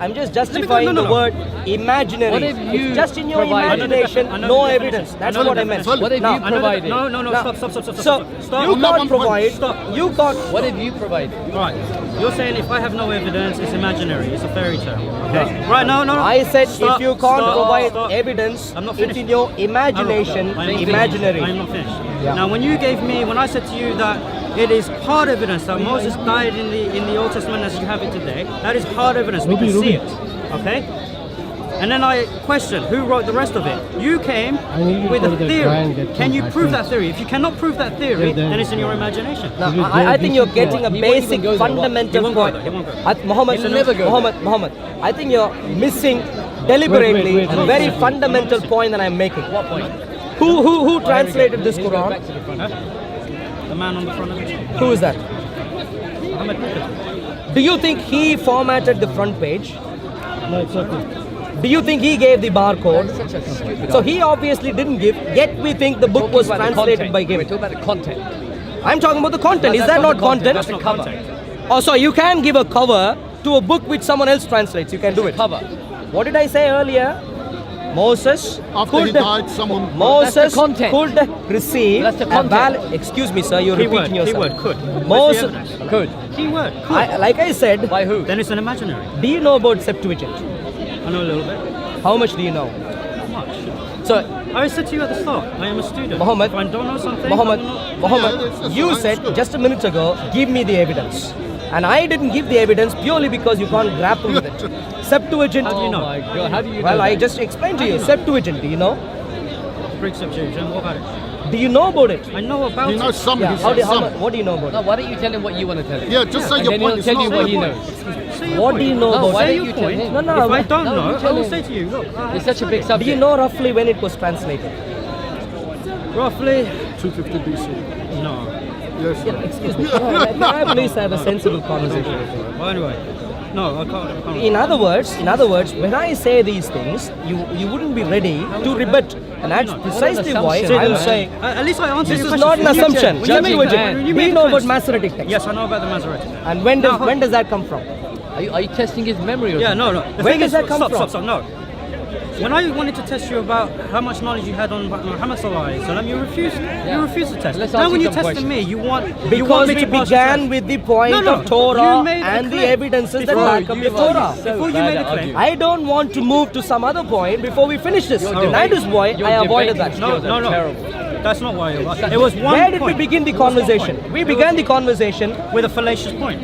S1: I'm just justifying the word imaginary.
S6: What have you
S1: It's just in your
S6: provided?
S1: imagination,
S3: I know
S1: no
S3: the
S1: evidence.
S3: definition.
S1: That's
S3: I know
S1: what
S3: the
S1: I meant.
S8: definition.
S6: What have
S1: Now-
S6: you provided?
S3: No,
S1: Now-
S3: stop.
S1: So you
S8: On that
S1: can't
S8: one point.
S1: provide.
S3: Stop.
S1: You can't.
S6: What have you provided?
S3: Right. You're saying if I have no evidence, it's imaginary. It's a fairy tale. Okay. Right. No.
S1: I said
S3: Stop,
S1: if you can't
S3: stop,
S1: provide
S3: stop.
S1: evidence,
S3: I'm not
S1: it's
S3: finished.
S1: in your imagination,
S3: I'm not
S1: imaginary.
S3: I'm not finished.
S1: Yeah.
S3: Now, when I said to you that it is hard evidence that Moses died in the Old Testament as you have it today, that is hard evidence. We can see it. Okay. And then I questioned who wrote the rest of it. You came with a theory. Can you prove that theory? If you cannot prove that theory, then it's in your imagination.
S1: Now, I think you're getting a
S6: He won't even
S1: basic
S6: go there.
S1: fundamental
S3: He won't go
S1: point.
S3: there. He won't go there.
S1: Muhammad,
S6: He'll never go there.
S1: Muhammad, I think you're missing deliberately a very fundamental point that I'm making.
S6: What point?
S1: Who translated this
S6: He's going
S1: Quran?
S6: back to the front.
S3: The man on the front of it.
S1: Who is that?
S3: Muhammad Bukhari.
S1: Do you think he formatted the front page? No, it's okay. Do you think he gave the barcode?
S6: Such a stupid
S1: So he obviously didn't give, yet we think the book
S6: Talking
S1: was
S6: about the
S1: translated
S6: content.
S1: by him.
S6: We're talking about the content.
S1: I'm talking about the content. Is
S6: That's
S1: that not
S6: the
S1: content?
S6: That's the cover.
S1: Oh, so you can give a cover to a book which someone else translates. You can do it.
S6: Cover.
S1: What did I say earlier? Moses
S8: After he
S1: could
S8: died, someone.
S1: Moses
S6: That's the content.
S1: could receive
S6: That's the
S1: a
S6: content.
S1: excuse me, sir, you're
S3: Keyword.
S1: repeating yourself.
S3: Keyword. Could. Where's the
S1: Moses
S3: evidence?
S6: Good.
S3: Keyword. Could.
S1: like I said,
S6: By who?
S3: Then it's an imaginary.
S1: do you know about Septuagint?
S3: I know a little bit.
S1: How much do you know?
S3: Not much.
S1: So,
S3: I said to you at the start, I am a student.
S1: Muhammad,
S3: If I don't know something,
S1: Muhammad,
S3: I will not-
S1: Muhammad, you
S8: that's
S1: said
S8: good.
S1: just a minute ago, give me the evidence. And I didn't give the evidence purely because you can't grapple with it. Septuagint.
S6: Oh
S3: you know?
S6: my God! How do you
S1: Well,
S6: know
S1: I
S6: that?
S1: just explained to you. Septuagint, do you know?
S3: Greek Septuagint. What about it?
S1: Do you know about it?
S3: I know about
S8: You know
S3: it.
S8: some.
S1: Yeah.
S8: He
S1: How
S8: said
S1: do, how
S8: some.
S1: much, what do you know about
S6: No,
S1: it?
S6: why don't you tell him what you want to tell him?
S8: Yeah, just say
S6: And
S8: your
S6: then
S8: point.
S6: he'll
S8: It's
S6: tell you
S8: not
S6: what he
S8: fair.
S6: knows.
S3: Say your
S1: What
S3: point.
S1: do you know
S6: No,
S1: about
S6: why
S1: it?
S6: don't
S3: Say
S6: you
S3: your
S6: tell
S3: point.
S6: him?
S1: No, no.
S3: If I don't
S6: No,
S3: know,
S6: you
S3: I
S6: tell
S3: will
S6: him.
S3: say to you, look.
S6: It's such a big
S1: Do
S6: subject.
S1: you know roughly when it was translated?
S3: Roughly.
S8: 250 BC.
S3: No.
S8: Yes.
S1: Yeah, excuse me. Can I please have a sensible conversation?
S3: Well, anyway. No, I can't.
S1: In other words, when I say these things, you wouldn't be ready to rebut, and that's precisely why
S6: assumption.
S1: I'm saying
S3: At least I answered
S1: this
S3: your
S1: is
S3: question.
S1: not an
S3: When you
S1: assumption.
S3: said- when you made-
S1: Septuagint.
S3: when you
S1: We
S3: made
S1: know
S3: the
S1: about
S3: claim-
S1: Masoretic text.
S3: Yes, I know about the Masoretic.
S1: And
S3: Now,
S1: when does that come from?
S6: Are you testing his memory or
S3: Yeah,
S6: something?
S3: no. The
S1: Where
S3: thing
S1: does
S3: is,
S1: that come from?
S3: Stop, no. When I wanted to test you about how much knowledge you had on Muhammad sallallahu alaihi wasallam, you refused. You refused to test.
S6: Let's
S3: Now
S6: ask
S3: when
S6: you
S3: you
S6: some
S3: tested
S6: questions.
S3: me, you want
S1: Because
S3: me
S1: we
S3: to pass the
S1: began
S3: test.
S1: with the point
S3: No,
S1: of Torah
S3: you made the
S1: and the
S3: claim.
S1: evidences that
S3: Before
S1: back up
S6: you
S1: the
S6: are
S1: Torah.
S6: so
S3: Before you
S6: bad
S3: made
S6: at
S3: the claim.
S6: arguing.
S1: I don't want to move to some other point before we finish this.
S6: Your
S1: And that is why
S6: your
S1: I avoided
S6: debating
S1: that.
S6: skills are
S3: No.
S6: terrible.
S3: That's not why it was. It was one
S1: Where did we
S3: point.
S1: begin the
S3: It was one
S1: conversation?
S3: point.
S1: We began the conversation.
S3: with a fallacious point.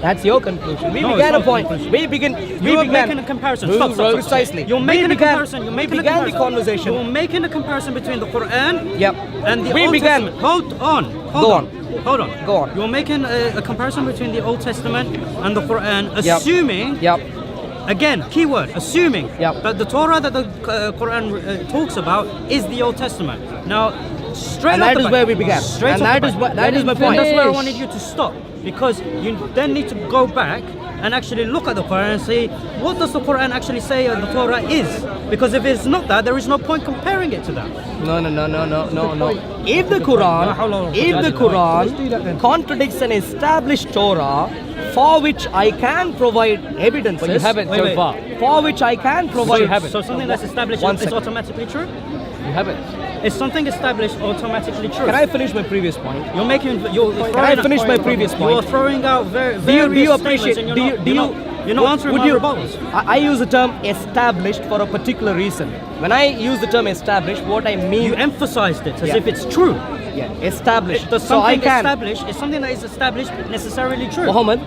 S1: That's your conclusion. We
S3: No, it's
S1: began
S3: not
S1: a point.
S3: conclusion.
S1: We began.
S3: You are
S1: began
S3: making a comparison.
S1: We-
S3: Stop.
S1: Precisely.
S3: You're making
S1: We
S3: a
S1: began-
S3: comparison. You're making
S1: we
S3: a
S1: began the
S3: comparison.
S1: conversation.
S3: You're making a comparison between the Quran
S1: Yep.
S3: and the
S1: We
S3: Old
S1: began-
S3: Testament. Hold on.
S1: Go on.
S3: Hold on.
S1: Go on.
S3: You're making a comparison between the Old Testament and the Quran, assuming.
S1: Yep.
S3: Again, keyword, assuming
S1: Yep.
S3: that the Torah that the Quran talks about is the Old Testament. Now, straight
S1: And
S3: off
S1: that
S3: the
S1: is
S3: bat-
S1: where we began.
S3: Straight
S1: And
S3: off
S1: that
S3: the
S1: is
S3: bat.
S1: what- that is my point.
S3: That's where I
S6: Finish.
S3: wanted you to stop, because you then need to go back and actually look at the Quran and say, what does the Quran actually say the Torah is? Because if it's not that, there is no point comparing it to that.
S1: No. If the Quran contradicts an established Torah for which I can provide evidences,
S6: But you haven't so
S3: wait.
S6: far.
S1: for which I can provide.
S6: you haven't.
S3: So something that's established
S1: One
S3: is
S1: second.
S3: automatically true?
S6: You haven't.
S3: Is something established automatically true?
S1: Can I finish my previous point?
S3: You're making. You're
S1: Can I
S3: throwing out-
S1: finish my previous
S3: You are
S1: point?
S3: throwing out
S1: Do you
S3: various
S1: appreciate?
S3: statements and
S1: You're
S3: you're not answering my rebuttals.
S1: I use the term established for a particular reason. When I use the term established, what I mean.
S3: You emphasized it as
S1: Yeah.
S3: if it's true.
S1: Yeah, established.
S3: Does
S1: So I
S3: something
S1: can.
S3: established is something that is established necessarily true?
S1: Muhammad,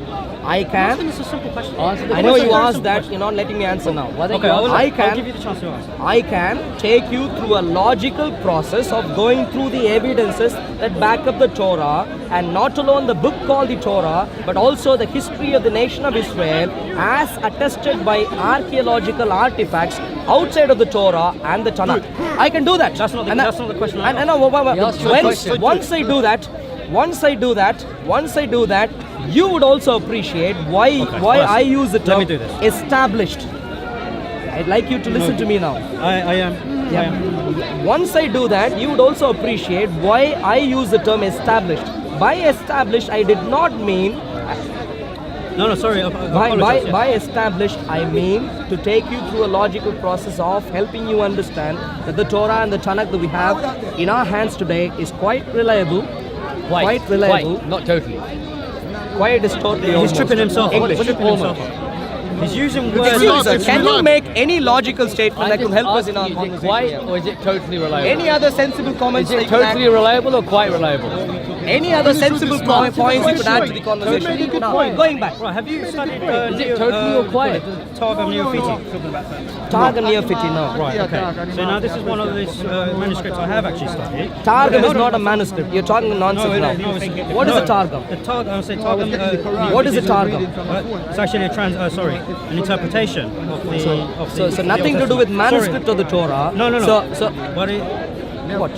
S1: I
S3: Asking
S1: can.
S3: is a simple question.
S6: Answer the
S1: I know
S6: question.
S1: you
S3: Very
S1: asked
S3: simple
S1: that.
S3: question.
S1: You're not letting me answer now.
S6: Why don't
S3: Okay,
S6: you
S3: I'll
S6: answer?
S1: I
S3: give
S1: can.
S3: you the chance to answer.
S1: I can take you through a logical process of going through the evidences that back up the Torah, and not alone the book called the Torah, but also the history of the nation of Israel as attested by archaeological artifacts outside of the Torah and the Tanakh. I can do that.
S3: That's not the-
S1: And
S3: that's not the question I
S1: And, and, no,
S6: He asked you a
S1: once,
S6: question.
S1: once I do that, you would also appreciate why
S3: first,
S1: I use the
S3: let
S1: term
S3: me do this.
S1: established. I'd like you to listen to me now.
S3: I am.
S1: Yeah. Once I do that, you would also appreciate why I use the term established. By established, I did not mean
S3: No, sorry.
S1: by established, I mean to take you through a logical process of helping you understand that the Torah and the Tanakh that we have in our hands today is quite reliable. Quite reliable.
S6: Quite, not totally.
S1: Quite is totally.
S3: He's
S1: almost.
S3: tripping himself up.
S1: English.
S3: He's tripping himself up. He's using words.
S1: Excuse me, sir,
S8: It's
S1: can you
S8: reliable.
S1: make any logical statement
S6: I'm
S1: that could
S6: just
S1: help us in our
S6: asking you, is it
S1: conversation?
S6: quite or is it totally reliable?
S1: Any other sensible comments?
S6: Is
S1: that
S6: it
S1: you can
S6: totally
S1: add?
S6: reliable or quite reliable?
S1: Any other sensible points you could add to the conversation?
S8: made a good
S1: Now,
S8: point.
S1: going back.
S3: Right, have you studied
S6: Is it totally or quiet?
S3: Targum Neofiti?
S1: Targum Neofiti, no.
S3: Right, okay. So now this is one of these manuscripts I have actually studied.
S1: Targum
S3: Okay,
S1: is not a manuscript. You're talking nonsense now. What is a Targum?
S3: The Targum, I would say Targum.
S1: What is a Targum?
S3: It's actually an interpretation of the.
S1: So nothing to do with manuscript of the Torah.
S3: No.
S1: So
S3: What?
S1: what?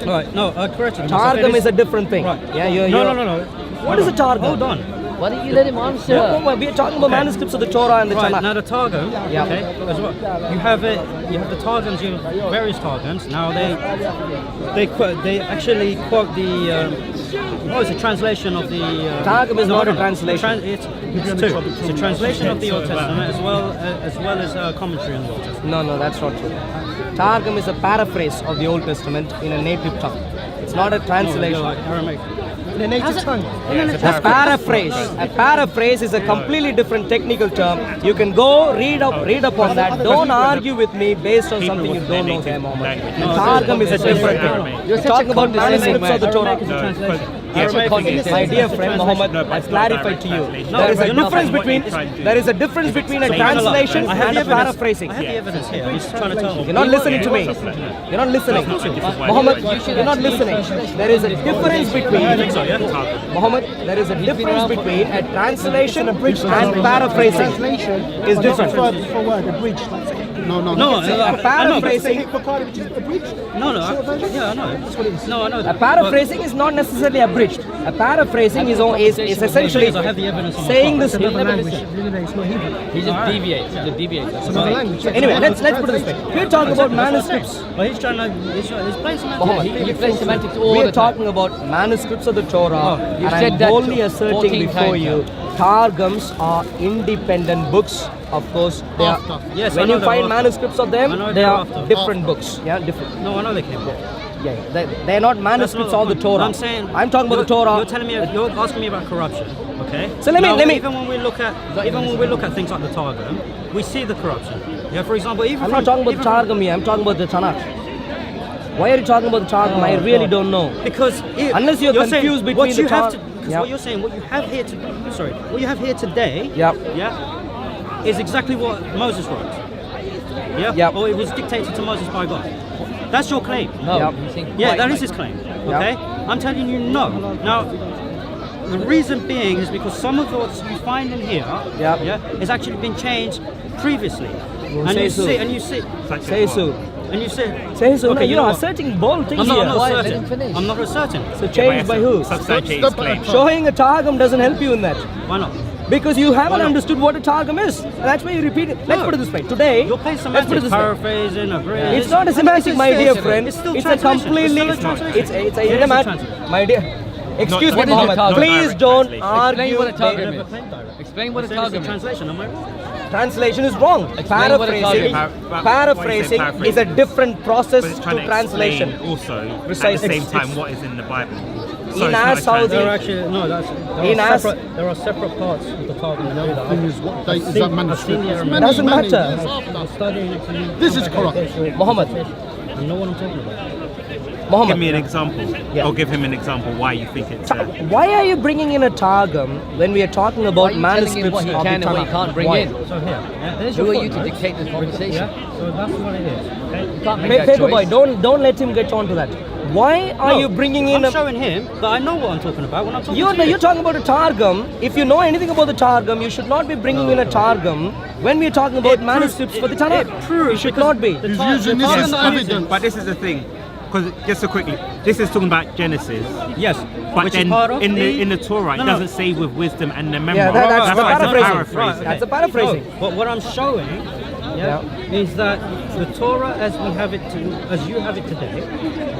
S3: Right, no, correct.
S1: Targum is a different thing.
S3: Right.
S1: Yeah, you're.
S3: No.
S1: What is a Targum?
S3: Hold on.
S6: Why don't you let him answer?
S1: No, we're talking about manuscripts of the Torah and the
S3: Right,
S1: Tanakh.
S3: now the Targum,
S1: Yeah.
S3: okay, as well. You have the Targums, you have various Targums. Now they actually quote the it's a translation of the
S1: Targum is
S3: no,
S1: not a
S3: no.
S1: translation.
S3: It's two. It's a translation of the Old Testament as well as commentary on the Old Testament.
S1: No, that's not true. Targum is a paraphrase of the Old Testament in a native tongue. It's not a translation.
S3: Like Aramaic.
S5: In a native tongue.
S1: A paraphrase is a completely different technical term. You can go read upon that. Don't argue with me based on something you don't know there, Mohammed. Targum is a different thing. You're talking about manuscripts of the Torah. My dear friend Mohammed, I've clarified to you. There is a difference between a translation and a paraphrasing.
S3: I have the evidence here. He's trying to tell me.
S1: You're not listening to me. You're not listening. Mohammed, you're not listening. There is a difference between Mohammed, there is a difference between a translation and paraphrasing.
S5: Translation
S1: Is different.
S5: For word, abridged.
S8: No.
S1: A paraphrasing.
S3: No, yeah, I know. That's what it is. No, I know
S1: A
S3: that.
S1: paraphrasing is not necessarily abridged. A paraphrasing is essentially
S3: I have the evidence on my
S1: saying
S3: phone.
S1: this.
S5: Another language. It's not Hebrew.
S6: He just deviates. He just deviates. That's
S5: Another
S6: right.
S5: language.
S1: Anyway, let's put it this way. We're talking about manuscripts.
S3: But he's trying to. He's playing some.
S1: Mohammed,
S6: You play semantics all
S1: we
S6: the
S1: are
S6: time.
S1: talking about manuscripts of the Torah,
S6: you've
S1: and
S6: said
S1: I'm
S6: that
S1: boldly asserting
S6: 14
S1: before
S6: times
S1: you, Targums are independent books. Of course, they are.
S3: Yes, I
S1: When
S3: know
S1: you
S3: they're
S1: find
S3: after.
S1: manuscripts of
S3: I
S1: them,
S3: know
S1: they
S3: they're
S1: are
S3: after.
S1: different books. Yeah, different.
S3: No, I know they came.
S1: Yeah, they're not manuscripts of the Torah.
S3: I'm saying.
S1: I'm talking about the Torah.
S3: You're telling me. You're asking me about corruption. Okay.
S1: So let me-
S3: Even when we look at things like the Targum, we see the corruption. Yeah. For example, even
S1: I'm not talking about the Targum here. I'm talking about the Tanakh. Why are you talking about the Targum? I really don't know.
S3: Because
S1: Unless you're
S3: saying
S1: confused between
S3: what
S1: the
S3: you have
S1: Tar-
S3: to, Because
S1: Yep.
S3: what you're saying, what you have here today,
S1: Yep.
S3: yeah, is exactly what Moses wrote. Yeah,
S1: Yep.
S3: or it was dictated to Moses by God. That's your claim.
S6: No,
S1: Yep.
S6: he's saying
S3: Yeah,
S6: quite
S3: that
S6: right.
S3: is his claim. Okay, I'm telling you no. Now, the reason being is because some of what you find in here,
S1: Yep.
S3: yeah, has actually been changed previously. And
S1: say
S3: you
S1: so.
S3: see, and you see,
S1: Say so.
S3: and you see.
S1: Say so.
S3: Okay,
S1: No,
S3: you
S1: you're
S3: know what?
S1: asserting bold things
S3: I'm not,
S1: here.
S3: I'm not
S6: Quiet, let
S3: certain.
S6: him finish.
S3: I'm not asserting.
S1: So changed by who?
S7: Substantiate his claim.
S1: Showing a targum doesn't help you in that.
S3: Why not?
S1: Because you haven't
S3: Why not?
S1: understood what a targum is. And that's why you repeat it. Let's
S3: No.
S1: put it this way. Today,
S3: You're playing
S1: let's put it
S3: semantics,
S1: this way.
S3: paraphrasing, agreeing.
S1: It's not a semantic, my dear friend.
S3: It's still
S1: a
S3: translation.
S1: completely.
S3: It's still a translation.
S1: It's
S3: It
S1: a
S3: is a
S1: matter.
S3: translation.
S1: My dear. Excuse me,
S6: what is your
S1: Mohammed.
S6: targum?
S1: Please
S7: Direct
S1: don't
S7: translation.
S1: argue.
S6: Explain what a targum
S3: Never
S6: is.
S3: played direct.
S6: Explain what a
S3: Saying it's a
S6: targum is.
S3: translation, am I right?
S1: Translation is wrong.
S6: what a
S1: Paraphrasing,
S6: targum
S1: paraphrasing
S7: Paraphrasing.
S1: is a different process
S7: But it's
S1: to
S7: trying to
S1: translation.
S7: explain also
S1: Precise.
S7: at the same
S1: It's-
S7: time what is in the Bible.
S1: In
S7: it's not
S1: our
S7: a
S1: Saudi-
S3: There
S7: translation.
S3: are actually no.
S1: In us-
S3: There are separate parts of the Targum.
S8: Thing is, what date is that manuscript? It's many,
S1: Doesn't
S8: many
S1: matter.
S8: years after.
S3: Studying actually.
S8: This is corrupt.
S1: Mohammed,
S3: You know what I'm talking about.
S1: Mohammed.
S7: Give me an example,
S1: Yeah.
S7: or give him an example why you think it's.
S1: Why are you bringing in a targum when we are talking
S6: Why are
S1: about
S6: you telling him
S1: manuscripts
S6: what he
S1: of
S6: can
S1: the
S6: and what he
S1: Tanakh?
S6: can't bring
S1: Why?
S6: in?
S3: So here, yeah, there's
S6: Who
S3: your
S6: are you to
S3: footnote.
S6: dictate this conversation?
S3: Yeah, so that's what it is. Okay?
S6: You can't make that
S1: Paper boy,
S6: choice.
S1: don't let him get on to that. Why are
S3: No,
S1: you bringing in
S3: I'm
S1: a...
S3: showing him that I know what I'm talking about when I'm talking
S1: You're
S3: to you.
S1: talking about a targum. If you know anything about the targum, you should not be bringing in a targum when we're talking about manuscripts for the Tanakh.
S3: It proves
S1: You should
S3: because
S1: not be.
S3: the
S8: He's
S3: Tar-
S8: using
S3: the
S8: this
S3: Targum
S8: as
S3: that I'm
S8: evidence.
S3: using-
S7: But this is the thing, because just so quickly, this is talking about Genesis.
S3: Yes,
S7: But
S3: which
S7: then
S3: is part of
S7: in the Torah, it
S3: No, no.
S7: doesn't say with wisdom and the memory.
S1: Yeah, that's the
S7: why it's a
S1: paraphrasing.
S7: paraphrasing.
S1: That's a paraphrasing.
S3: No, but what I'm showing, is that the Torah, as we have it, as you have it today,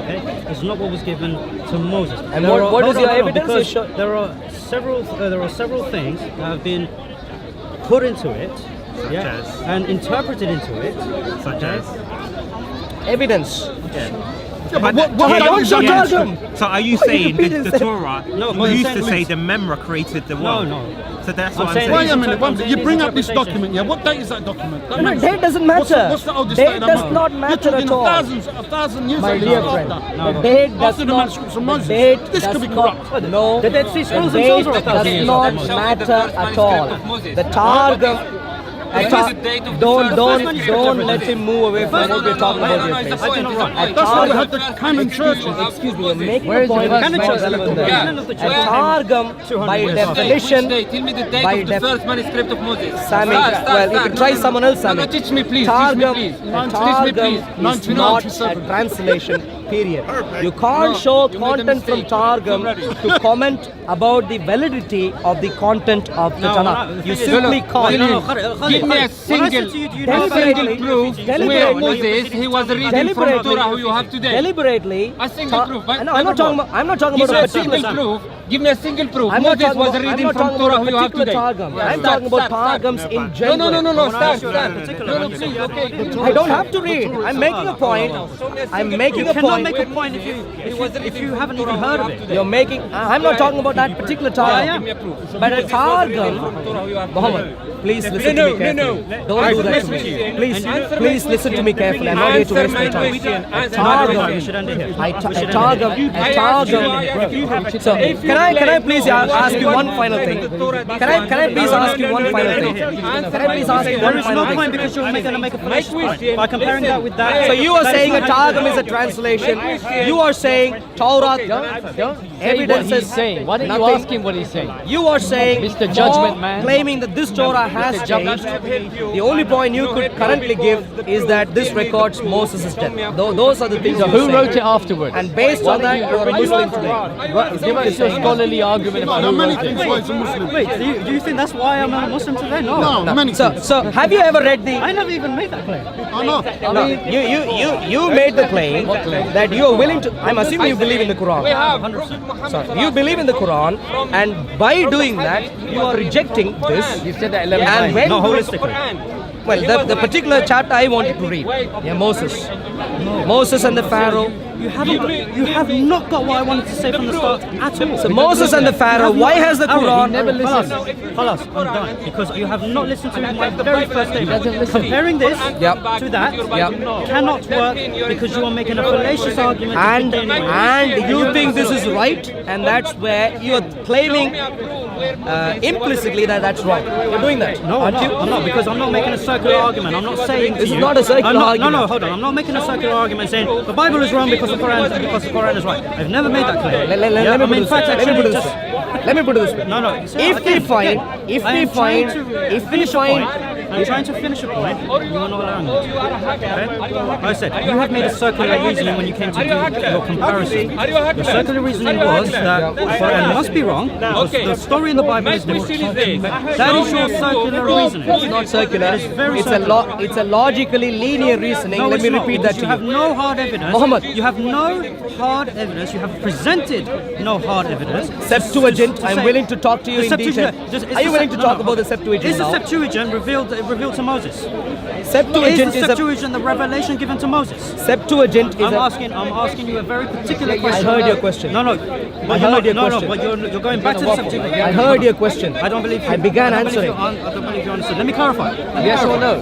S3: okay, is not what was given to Moses.
S1: And
S3: There
S1: what is
S3: hold on,
S1: your
S3: hold on,
S1: evidence?
S3: because
S1: You show-
S3: there are several things that have been put into it,
S7: as?
S3: and interpreted into it,
S7: Such as.
S1: Evidence.
S7: Yeah, but
S1: what
S7: yeah,
S1: about your
S7: yeah.
S1: targum?
S7: So are you
S1: Why you
S7: saying
S1: repeating
S7: the
S1: that?
S7: Torah
S3: No, but I'm
S7: used
S3: saying
S7: to say
S3: this-
S7: the Memra created the world?
S3: No.
S7: So that's
S3: I'm
S7: what I'm
S3: saying
S7: saying.
S8: Wait a minute,
S3: I'm saying
S8: you
S3: these
S8: bring up this
S3: interpretations.
S8: document, yeah? What date is that document? That
S1: No,
S8: manuscript.
S1: date doesn't
S8: What's
S1: matter.
S8: the oldest
S1: Date
S8: date of that
S1: does
S8: manuscript?
S1: not
S8: You're
S1: matter
S8: talking
S1: at all.
S8: a thousand years
S1: My
S8: ago
S1: dear
S8: after.
S1: friend,
S3: No,
S1: the date does
S8: After the
S1: not.
S8: manuscripts of
S1: The
S8: Moses.
S1: date
S8: This
S1: does
S8: could be
S1: not-
S8: corrupt.
S1: No,
S3: The Dead Sea
S1: the
S3: Scrolls
S1: date
S3: themselves are a
S1: does
S3: thousand years
S1: not
S3: old.
S1: matter at all. The targum. Don't let him move away from what we're talking about here, please.
S8: That's why we have the canon churches.
S1: Excuse me, you're making
S6: Where
S1: a
S6: is the
S1: point
S6: first
S1: that's not
S6: manuscript?
S1: relevant there.
S3: Yeah.
S1: A targum, by definition,
S9: Tell me the date
S1: by
S9: of the first manuscript of Moses.
S1: Sammy, well, you can try someone else, Sammy.
S9: No, teach me please.
S1: Targum,
S9: Teach me please.
S1: a targum is not a
S8: 1997.
S1: translation, period. You can't show content from Targum to comment about the validity of the content of the Tanakh. You simply can't.
S9: Give me a single proof where Moses he was reading from Torah who you have today.
S1: Deliberately.
S9: A single proof.
S1: No, I'm not talking about. I'm not talking
S9: Give
S1: about
S9: me
S1: a
S9: a single
S1: particular.
S9: proof. Give me a single proof.
S1: I'm not
S9: Moses
S1: talking
S9: was
S1: about, I'm
S9: reading
S1: not
S9: from
S1: talking
S9: Torah
S1: about
S9: who
S1: a
S9: you have
S1: particular
S9: today.
S1: Targum. I'm
S9: Start,
S1: talking about
S9: start,
S1: Targums
S9: start.
S1: in general.
S9: No, start.
S3: No,
S9: Please, okay.
S1: I don't have to read. I'm making a point. I'm making
S3: You
S1: a
S3: cannot
S1: point.
S3: make a point if you haven't even heard of it.
S1: You're making. I'm not talking about that particular Targum. But a Targum. Muhammad, please listen to me carefully. Don't do that to me. Please listen to me carefully. I'm not here to waste my time. A Targum. So can I please ask you one final thing? Can I please ask you one final thing? Can I please ask you
S3: There
S1: one
S3: is
S1: final
S3: no point
S1: thing?
S3: because you're going to make a fallacious point by comparing that with that.
S1: So you are saying a Targum is a translation. You are saying Torah
S6: Don't say what
S1: evidences
S6: he's saying. Why don't you
S1: nothing.
S6: ask him what he's saying?
S1: You are saying,
S6: Mr. Judgment
S1: Paul
S6: Man.
S1: claiming that this Torah has changed. The only point you could currently give is that this records Moses' death. Those are the things
S6: So
S1: you
S6: who
S1: say.
S6: wrote it afterward?
S1: And based
S6: Why
S1: on that,
S6: don't
S1: you are a Muslim today.
S6: Give us your scholarly argument about
S8: There are
S6: who
S8: many
S6: wrote
S8: things
S6: it.
S8: why it's a Muslim.
S3: Wait, do you think that's why I'm a Muslim today? No.
S8: No, many things.
S1: So have you ever read the?
S3: I never even made that claim.
S8: I know.
S1: No, you made the claim that you are willing to. I'm assuming you believe in the Quran. So you believe in the Quran, and by doing that, you are rejecting this.
S6: You said that
S1: You And when
S3: not holistically.
S1: well, the particular chapter I wanted to read, Moses, Moses and the Pharaoh.
S3: You have not got what I wanted to say from the start at all.
S1: So Moses and the Pharaoh. Why has the Quran?
S3: Khalas, I'm done. Because you have not listened to my very first statement. Comparing this to that cannot work because you are making a fallacious argument.
S1: And you think this is right, and that's where you are claiming implicitly that that's wrong. You're doing that,
S3: no,
S1: aren't you?
S3: I'm not, because I'm not making a circular argument. I'm not saying to
S1: This
S3: you.
S1: is not a circular argument.
S3: No, hold on. I'm not making a circular argument saying the Bible is wrong because the Quran is right. I've never made that claim.
S1: Let me put it this way. Let me put it this way.
S3: No.
S1: If we find,
S3: I'm trying to finish a point. You are not allowing me to. Okay? I said you have made a circular reasoning when you came to do your comparison. Your circular reasoning was that the Quran must be wrong because the story in the Bible is different. That is your circular reasoning.
S1: It's not circular. It's a logically linear reasoning.
S3: No,
S1: Let me
S3: it's not,
S1: repeat that
S3: because
S1: to
S3: you have
S1: you.
S3: no hard evidence.
S1: Muhammad.
S3: You have no hard evidence. You have presented no hard evidence.
S1: Septuagint. I'm willing to talk to you in detail. Are you willing to talk about the Septuagint
S3: Is the
S1: now?
S3: Septuagint revealed to Moses?
S1: Septuagint
S3: is the Septuagint the revelation given to Moses?
S1: Septuagint is
S3: I'm asking you a very particular question.
S1: I heard your question.
S3: No,
S1: I heard your question.
S3: but you're going back to the Septuagint.
S1: I heard your question.
S3: I don't believe you.
S1: I began answering.
S3: I don't believe you understood. Let me clarify.
S1: Yes or no?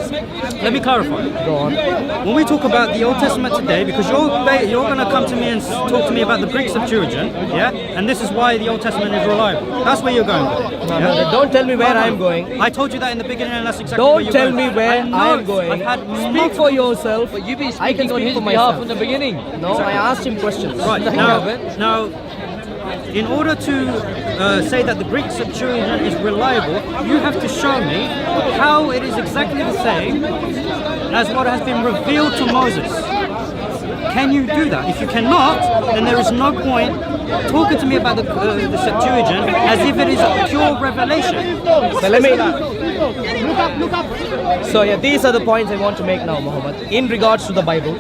S3: Let me clarify.
S1: Go on.
S3: When we talk about the Old Testament today, because you're going to come to me and talk to me about the Greek Septuagint, and this is why the Old Testament is reliable. That's where you're going with it.
S1: No, don't tell me where I'm going.
S3: I told you that in the beginning, and that's exactly where
S1: Don't
S3: you're
S1: tell
S3: going.
S1: me where I'm going. Speak for yourself.
S6: But you've been
S1: I can
S6: speaking on
S1: speak
S6: his
S1: for
S6: behalf
S1: myself.
S6: from the beginning.
S1: No, I asked him questions.
S3: Right, now, in order to say that the Greek Septuagint is reliable, you have to show me how it is exactly the same as what has been revealed to Moses. Can you do that? If you cannot, then there is no point talking to me about the Septuagint as if it is a pure revelation.
S1: So let me. So these are the points I want to make now, Muhammad. In regards to the Bible,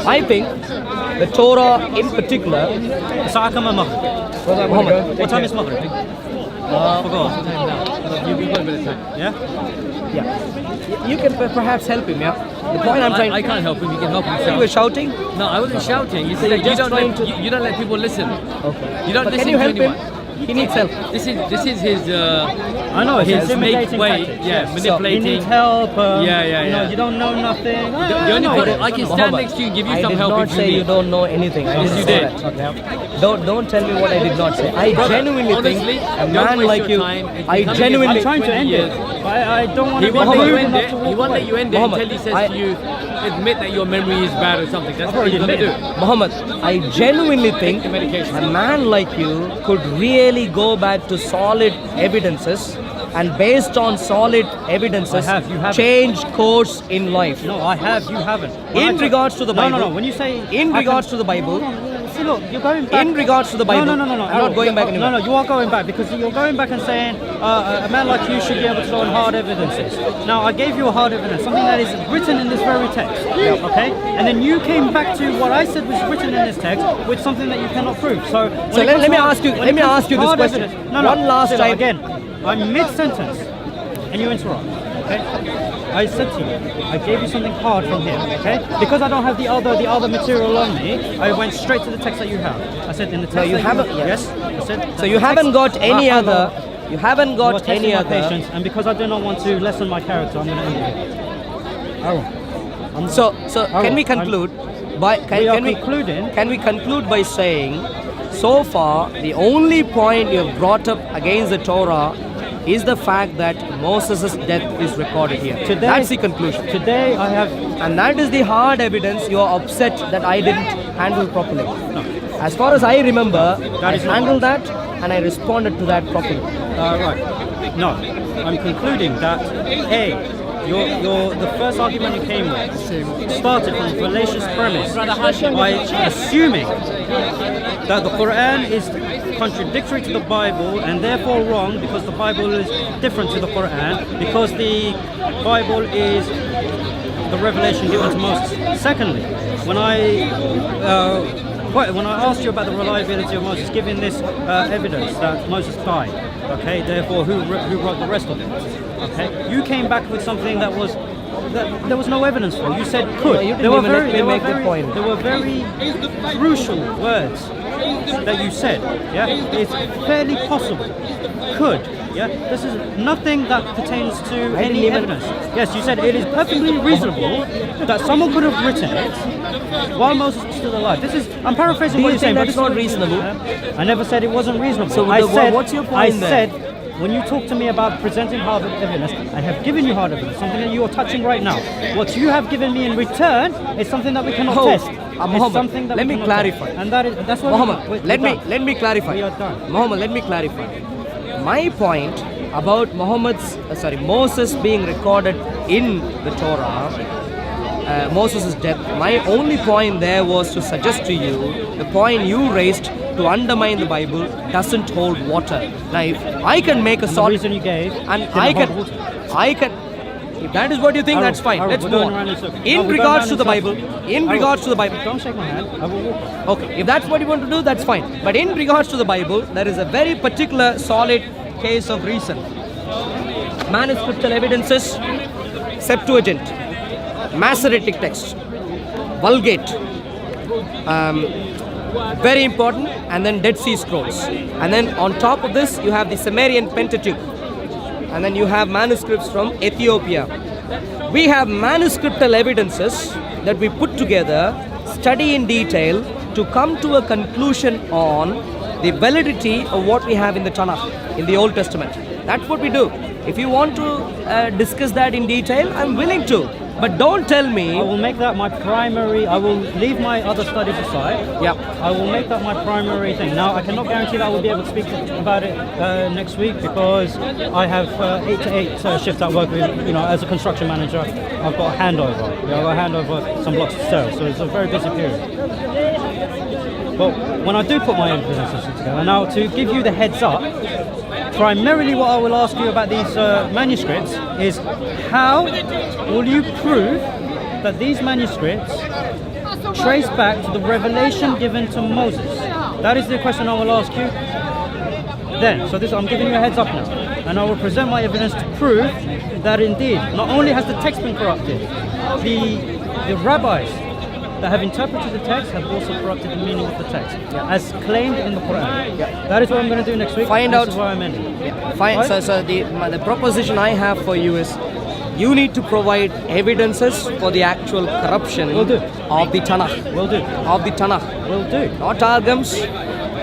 S1: I think the Torah in particular. Muhammad,
S3: What time is Maghrib? Forgot. Yeah?
S1: You can perhaps help him, The point I'm trying.
S6: I can't help him. He can help
S1: You
S6: himself.
S1: were shouting.
S6: No, I wasn't shouting. You said that
S1: just trying to-
S6: you don't let people listen.
S1: Okay.
S6: You don't
S1: But
S6: listen
S1: can you
S6: to
S1: help
S6: anyone.
S1: him? He needs help.
S6: This is his.
S3: I know,
S6: his
S3: he's imitating
S6: way.
S3: tactics.
S6: Yeah,
S3: He
S6: manipulating.
S3: needs help.
S6: Yeah.
S3: You don't know nothing.
S6: The only problem, I can stand
S1: Muhammad,
S6: next to you and give you
S1: I
S6: some
S1: did
S6: help
S1: not
S6: if you
S1: say
S6: need.
S1: you don't know anything. I
S6: Yes,
S1: didn't
S6: you
S1: say
S6: did.
S1: that. Okay. Don't tell me what I did not say. I genuinely
S6: honestly,
S1: think a
S6: don't
S1: man
S6: waste
S1: like
S6: your
S1: you.
S6: time. It's
S1: I
S6: becoming
S1: genuinely.
S3: I'm trying to end it. I don't want
S6: He
S3: to
S6: won't let you
S3: rude
S6: end
S3: enough
S6: it.
S3: to
S6: He
S3: walk
S6: won't
S3: away.
S6: let you end it
S1: Muhammad,
S6: until he says
S1: I-
S6: to you, admit that your memory is bad or something. That's what he's gonna do.
S1: Muhammad, I genuinely think
S6: the medication.
S1: a man like you could really go back to solid evidences and based on solid evidences
S3: I have, you haven't.
S1: change course in life.
S3: No, I have, you haven't.
S1: In regards to the Bible.
S3: No, when you say...
S1: In regards to the Bible.
S3: See, look, you're going back...
S1: In regards to the Bible.
S3: No.
S1: I'm not going back anywhere.
S3: No, you are going back because you're going back and saying a man like you should be able to show hard evidences. Now, I gave you a hard evidence, something that is written in this very text, okay? And then you came back to what I said was written in this text with something that you cannot prove. So
S1: let me ask you this question. One last time.
S3: Again, I'm mid-sentence and you interrupt, okay? I said to you, I gave you something hard from here, okay? Because I don't have the other material on me, I went straight to the text that you have. I said in the text.
S1: No, you haven't.
S3: Yes. I said.
S1: So you haven't got any other. You haven't
S3: You are
S1: got
S3: testing
S1: any
S3: my
S1: other.
S3: patience, and because I do not want to lessen my character, I'm going to end it.
S1: So can we conclude by
S3: concluding.
S1: Can we conclude by saying, so far the only point you have brought up against the Torah is the fact that Moses' death is recorded here. That's the conclusion.
S3: Today I have...
S1: And that is the hard evidence you are upset that I didn't handle properly.
S3: No.
S1: As far as I remember, I
S3: is not
S1: handled that and I responded to that properly.
S3: Right. No. I'm concluding that, A, the first argument you came with started from a fallacious premise by assuming that the Quran is contradictory to the Bible and therefore wrong because the Bible is different to the Quran because the Bible is the revelation given to Moses. Secondly, when I When I asked you about the reliability of Moses, given this evidence that Moses died, okay, therefore who wrote the rest of it? Okay, you came back with something that there was no evidence for. You said could.
S1: You didn't even let me make the point.
S3: There were very crucial words that you said. Yeah, it's fairly possible. Could. Yeah, this is nothing that pertains to any evidence. Yes, you said it is perfectly reasonable that someone could have written it while Moses was still alive. I'm paraphrasing what you're saying, but
S1: that's not reasonable?
S3: I never said it wasn't reasonable.
S1: So what's your point
S3: I
S1: there?
S3: said, when you talk to me about presenting hard evidence, I have given you hard evidence, something that you are touching right now. What you have given me in return is something that we cannot test.
S1: Muhammad, let me clarify.
S3: And that's what
S1: Muhammad, let me clarify.
S3: We are done.
S1: Muhammad, let me clarify. My point about Moses being recorded in the Torah, Moses' death, my only point there was to suggest to you the point you raised to undermine the Bible doesn't hold water. Now, if I can make a solid
S3: reason you gave,
S1: and I can. If that is what you think, that's fine. Let's move on. In regards to the Bible,
S3: don't shake my hand. I will walk.
S1: Okay, if that's what you want to do, that's fine. But in regards to the Bible, there is a very particular solid case of reason. Manuscriptal evidences, Septuagint, Masoretic text, Vulgate, very important, and then Dead Sea Scrolls. And then on top of this, you have the Sumerian Pentateuch. And then you have manuscripts from Ethiopia. We have manuscriptal evidences that we put together, study in detail to come to a conclusion on the validity of what we have in the Tanakh, in the Old Testament. That's what we do. If you want to discuss that in detail, I'm willing to. But don't tell me...
S3: I will make that my primary... I will leave my other studies aside.
S1: Yeah.
S3: I will make that my primary thing. Now, I cannot guarantee that I will be able to speak about it next week because I have 8 to 8 shifts at work with, as a construction manager. I've got a handover. I've got a handover some blocks to sell. So it's a very busy period. But when I do put my evidences together, now to give you the heads up, primarily what I will ask you about these manuscripts is how will you prove that these manuscripts trace back to the revelation given to Moses? That is the question I will ask you then. So I'm giving you a heads up now. And I will present my evidence to prove that indeed, not only has the text been corrupted, the rabbis that have interpreted the text have also corrupted the meaning of the text, as claimed in the Quran. That is what I'm going to do next week. This is why I'm ending.
S1: Fine.
S3: Right?
S1: So the proposition I have for you is, you need to provide evidences for the actual corruption of the Tanakh.
S3: Will do.
S1: Of the Tanakh.
S3: Will do.
S1: Not Targums,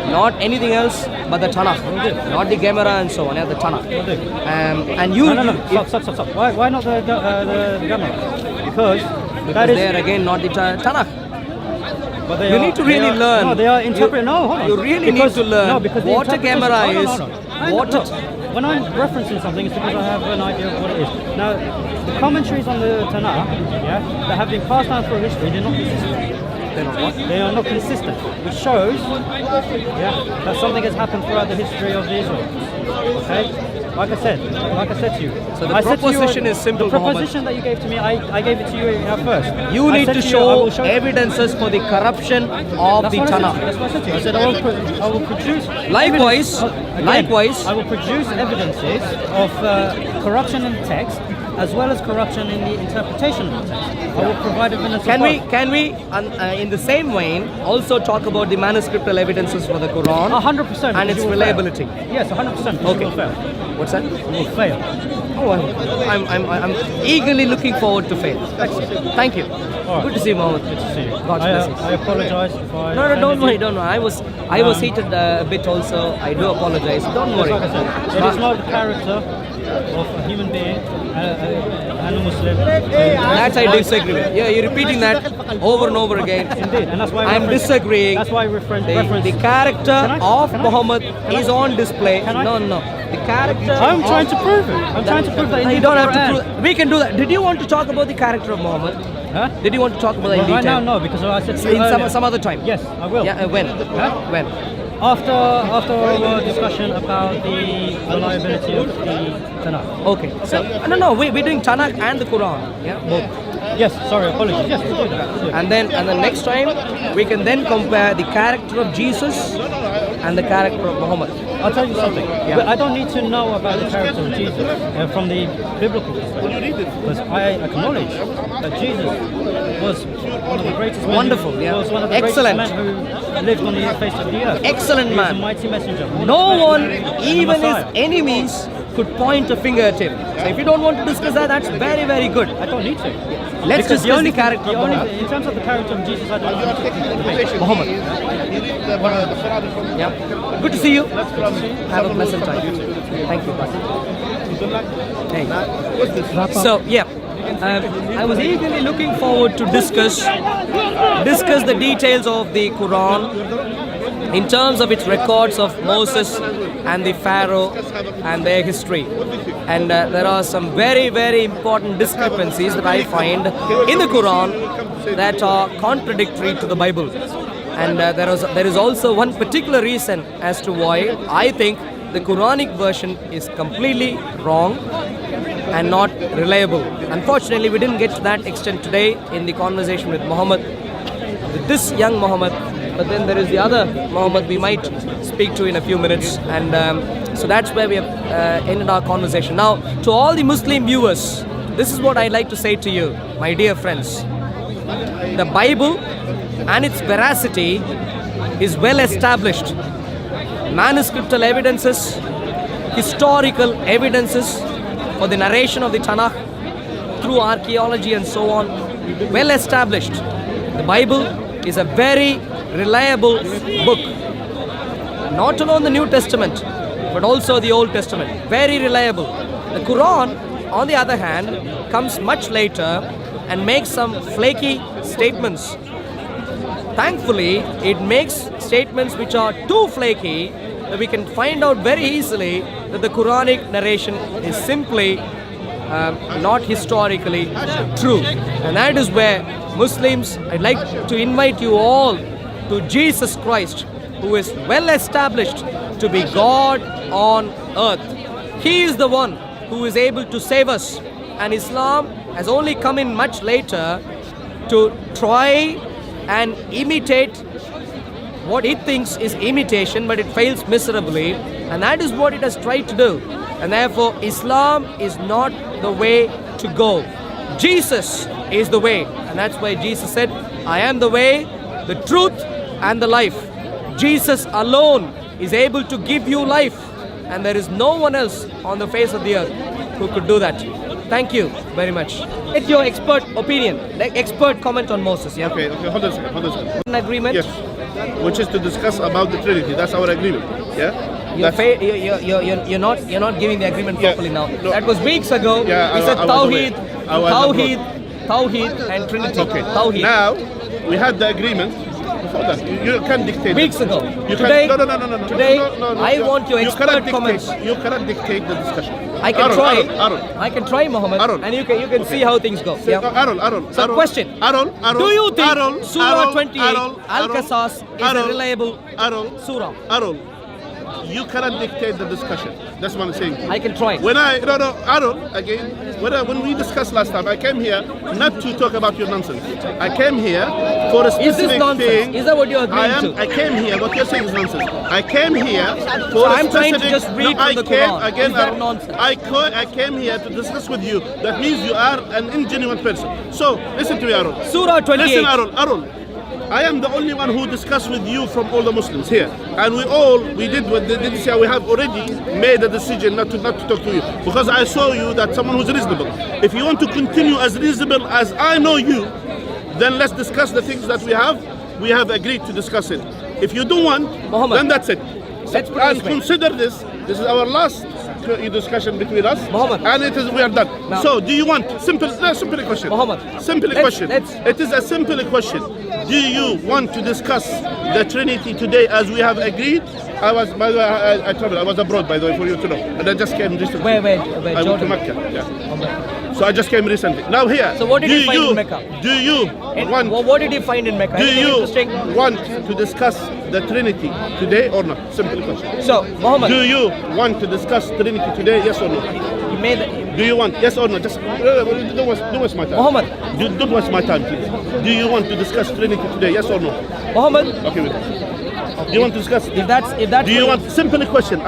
S1: not anything else, but the Tanakh.
S3: Will do.
S1: Not the Gemara and so on. Yeah, the Tanakh.
S3: Will do.
S1: And you.
S3: No. Stop. Why not the Gemara? Because
S1: they are again not the Tanakh.
S3: But
S1: you need to really learn.
S3: No, they are interpreting. No, hold on.
S1: You really need to learn what a Gemara is.
S3: When I'm referencing something, it's because I have an idea of what it is. Now, the commentaries on the Tanakh, that have been passed down through history, they're not consistent.
S1: They're not what?
S3: They are not consistent, which shows, that something has happened throughout the history of the Israelites. Okay. Like I said to you.
S1: So the proposition is simple,
S3: The proposition that you gave to me, I gave it to you first.
S1: You need to show evidences for the corruption of the Tanakh.
S3: That's what I said to you. I said I will produce...
S1: Likewise,
S3: I will produce evidences of corruption in the text, as well as corruption in the interpretation of the text. I will provide evidence.
S1: Can we, in the same vein, also talk about the manuscriptal evidences for the Quran?
S3: 100%.
S1: And its reliability.
S3: Yes, 100%.
S1: Okay.
S3: You will fail.
S1: What's that?
S3: You will fail.
S1: Oh, I'm eagerly looking forward to fail. Excellent. Thank you.
S3: Right.
S1: Good to see you, Mohammed.
S3: Good to see you.
S1: God's blessings.
S3: I apologize if I...
S1: No, don't worry. I was heated a bit also. I do apologize. Don't worry.
S3: Like I said, it is not the character of a human being and a Muslim.
S1: That I disagree with. Yeah, you're repeating that over and over again.
S3: Indeed, and that's why
S1: I'm disagreeing.
S3: That's why reference.
S1: The character of Muhammad is on display. No. The character.
S3: I'm trying to prove it. I'm trying to prove that.
S1: You don't have to prove. We can do that. Did you want to talk about the character of Muhammad?
S3: Huh?
S1: Did you want to talk about that in
S3: right
S1: detail?
S3: now, no, because I said to you
S1: in some other time.
S3: Yes, I will.
S1: Yeah, when?
S3: Huh?
S1: When?
S3: After our discussion about the reliability of the Tanakh.
S1: Okay. So no, we're doing Tanakh and the Quran. Yeah, both.
S3: Yes, sorry, apologies. Yes, we'll do that.
S1: And then next time we can then compare the character of Jesus and the character of Muhammad.
S3: I'll tell you something. But I don't need to know about the character of Jesus from the biblical perspective, because I acknowledge that Jesus was one of the greatest men.
S1: Wonderful,
S3: He
S1: yeah.
S3: was one of the
S1: Excellent.
S3: greatest men who lived on the face of the earth.
S1: Excellent
S3: He was
S1: man.
S3: a mighty messenger.
S1: No one,
S3: And
S1: even his
S3: Messiah.
S1: enemies, could point a finger at him. So if you don't want to discuss that, that's very, very good.
S3: I don't need to.
S1: Let's
S3: Because
S1: discuss the character of Muhammad.
S3: in terms of the character of Jesus, I don't need to debate.
S1: Muhammad.
S2: You read the Quran from
S1: Yeah. Good to see you. Have a pleasant time. Thank you. Hey. So yeah, I was eagerly looking forward to discuss the details of the Quran in terms of its records of Moses and the Pharaoh and their history. And there are some very, very important discrepancies that I find in the Quran that are contradictory to the Bible. And there is also one particular reason as to why I think the Quranic version is completely wrong and not reliable. Unfortunately, we didn't get to that extent today in the conversation with Muhammad, with this young Muhammad. But then there is the other Muhammad we might speak to in a few minutes. And so that's where we have ended our conversation. Now, to all the Muslim viewers, this is what I'd like to say to you, my dear friends. The Bible and its veracity is well established. Manuscriptal evidences, historical evidences for the narration of the Tanakh through archaeology and so on, well established. The Bible is a very reliable book. Not alone the New Testament, but also the Old Testament. Very reliable. The Quran, on the other hand, comes much later and makes some flaky statements. Thankfully, it makes statements which are too flaky that we can find out very easily that the Quranic narration is simply not historically true. And that is where Muslims, I'd like to invite you all to Jesus Christ, who is well established to be God on earth. He is the one who is able to save us. And Islam has only come in much later to try and imitate what it thinks is imitation, but it fails miserably. And that is what it has tried to do. And therefore, Islam is not the way to go. Jesus is the way. And that's why Jesus said, I am the way, the truth, and the life. Jesus alone is able to give you life. And there is no one else on the face of the earth who could do that. Thank you very much. It's your expert opinion, like expert comment on Moses. Yeah.
S2: Okay, hold on a second.
S1: An agreement.
S2: Yes, which is to discuss about the Trinity. That's our agreement. Yeah.
S1: You're not giving the agreement properly now.
S2: No.
S1: That was weeks ago.
S2: Yeah,
S1: We said
S2: I was away.
S1: Tawheed, and Trinity.
S2: Okay.
S1: Tawheed.
S2: Now we had the agreement. Before that, you can't dictate.
S1: Weeks ago.
S2: You
S1: Today,
S2: can't, no.
S1: Today,
S2: No,
S1: I want your
S2: you
S1: expert
S2: cannot dictate,
S1: comments.
S2: You cannot dictate the discussion.
S1: I can
S2: Arul,
S1: try.
S2: Arul.
S1: I can try, Muhammad,
S2: Arul.
S1: and you can see how things go. Yeah.
S2: Arul.
S1: So, question.
S2: Arul.
S1: Do you think
S2: Arul,
S1: Surah
S2: Arul,
S1: 28,
S2: Arul,
S1: Al-Qasas, is a
S2: Arul,
S1: reliable
S2: Arul,
S1: surah?
S2: Arul. You cannot dictate the discussion. That's what I'm saying.
S1: I can try.
S2: Arul, again, when we discussed last time, I came here not to talk about your nonsense. I came here for a specific
S1: Is this nonsense?
S2: thing.
S1: Is that what you're agreeing to?
S2: I came here, what you're saying is nonsense. I came here for
S1: So
S2: a
S1: I'm trying to
S2: specific...
S1: just read from the Quran.
S2: Again,
S1: Is that
S2: Arul,
S1: nonsense?
S2: I came here to discuss with you. That means you are an ingenuine person. So, listen to me, Arul.
S1: Surah 28.
S2: Listen, Arul. I am the only one who discussed with you from all the Muslims here, and we did this year. We have already made a decision not to talk to you because I saw you that someone who's reasonable. If you want to continue as reasonable as I know you, then let's discuss the things that we have agreed to discuss it. If you don't want,
S1: Muhammad,
S2: then that's it.
S1: Let's put it
S2: And
S1: this way.
S2: consider this is our last discussion between us,
S1: Muhammad.
S2: and we are done.
S1: Now,
S2: so, do you want simple question?
S1: Muhammad,
S2: Question.
S1: let's-
S2: It is a simple question. Do you want to discuss the Trinity today as we have agreed? I was abroad, by the way, for you to know, and I just came recently.
S1: Where,
S2: I went to
S1: Jordan?
S2: Mecca. Yeah. So I just came recently. Now here.
S1: So what did you find in Mecca?
S2: Do you want?
S1: What did you find in Mecca?
S2: Do
S1: Anything
S2: you
S1: interesting?
S2: want to discuss the Trinity today or not? Simple question.
S1: So, Muhammad,
S2: Do you want to discuss Trinity today? Yes or no?
S1: you made
S2: Do you want, yes or no? Just don't waste my time.
S1: Muhammad.
S2: Don't waste my time, please. Do you want to discuss Trinity today? Yes or no?
S1: Muhammad.
S2: Okay, wait. Do you want to discuss?
S1: If that's.
S2: Do you want simple question?